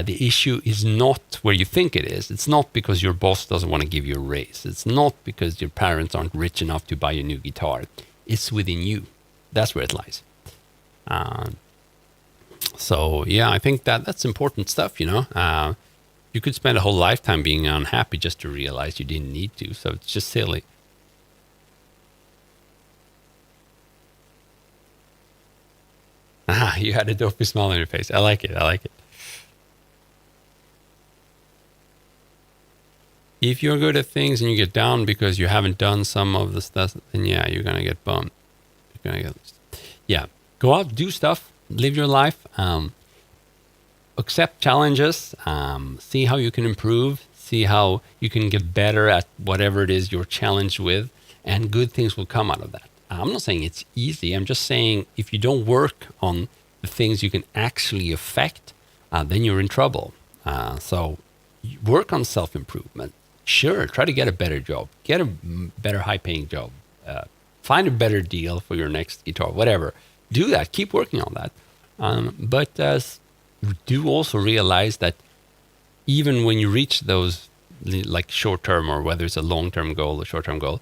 the issue is not where you think it is. It's not because your boss doesn't want to give you a raise. It's not because your parents aren't rich enough to buy you a new guitar. It's within you. That's where it lies. So yeah, I think that's important stuff, You could spend a whole lifetime being unhappy just to realize you didn't need to. So it's just silly. You had a dopey smile on your face. I like it. If you're good at things and you get down because you haven't done some of the stuff, then yeah, you're going to get bummed. Go out, do stuff, live your life, accept challenges, see how you can improve, see how you can get better at whatever it is you're challenged with, and good things will come out of that. I'm not saying it's easy. I'm just saying if you don't work on the things you can actually affect, then you're in trouble. So work on self-improvement. Sure, try to get a better job, get a better high-paying job, find a better deal for your next guitar, whatever. Do that. Keep working on that. But do also realize that even when you reach those like short-term or whether it's a long-term goal or short-term goal,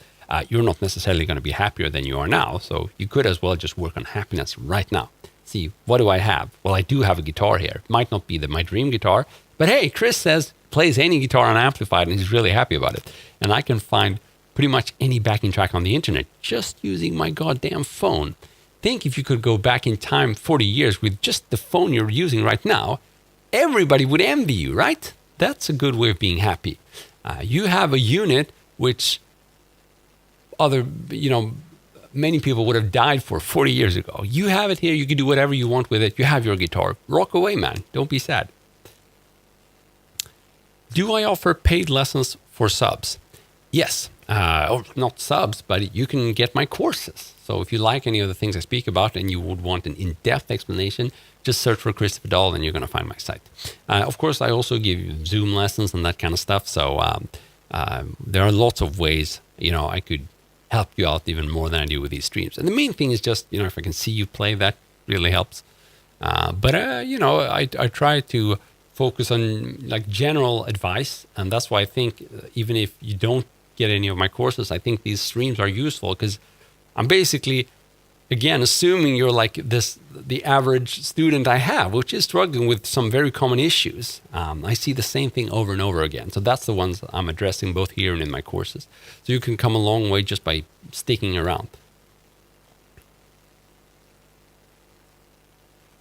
you're not necessarily going to be happier than you are now. So you could as well just work on happiness right now. See, what do I have? Well, I do have a guitar here. It might not be my dream guitar, but hey, Chris says plays any guitar unamplified and he's really happy about it. And I can find pretty much any backing track on the internet just using my goddamn phone. Think if you could go back in time 40 years with just the phone you're using right now, everybody would envy you, right? That's a good way of being happy. You have a unit which many people would have died for 40 years ago. You have it here. You can do whatever you want with it. You have your guitar. Rock away, man. Don't be sad. Do I offer paid lessons for subs? Yes. Or not subs, but you can get my courses. So if you like any of the things I speak about and you would want an in-depth explanation, just search for Christopher Dahl and you're going to find my site. Of course, I also give you Zoom lessons and that kind of stuff. So there are lots of ways, I could help you out even more than I do with these streams. And the main thing is just, if I can see you play, that really helps. But I try to focus on like general advice. And that's why I think even if you don't get any of my courses, I think these streams are useful because I'm basically again, assuming you're like the average student I have, which is struggling with some very common issues, I see the same thing over and over again. So that's the ones I'm addressing both here and in my courses. So you can come a long way just by sticking around.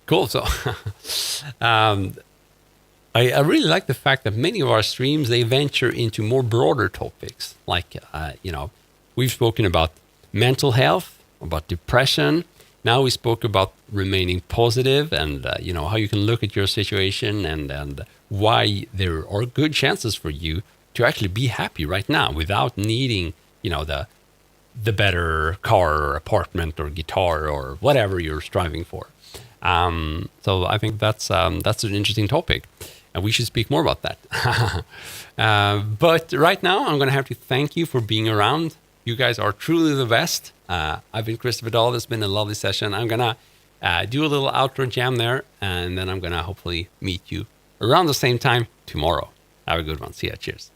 Cool. So I really like the fact that many of our streams, they venture into more broader topics. Like, we've spoken about mental health, about depression. Now we spoke about remaining positive and, how you can look at your situation and why there are good chances for you to actually be happy right now without needing, the better car or apartment or guitar or whatever you're striving for. So I think that's an interesting topic, and we should speak more about that. But right now, I'm going to have to thank you for being around. You guys are truly the best. I've been Christopher Dahl. It's been a lovely session. I'm going to do a little outro jam there, and then I'm going to hopefully meet you around the same time tomorrow. Have a good one. See ya. Cheers.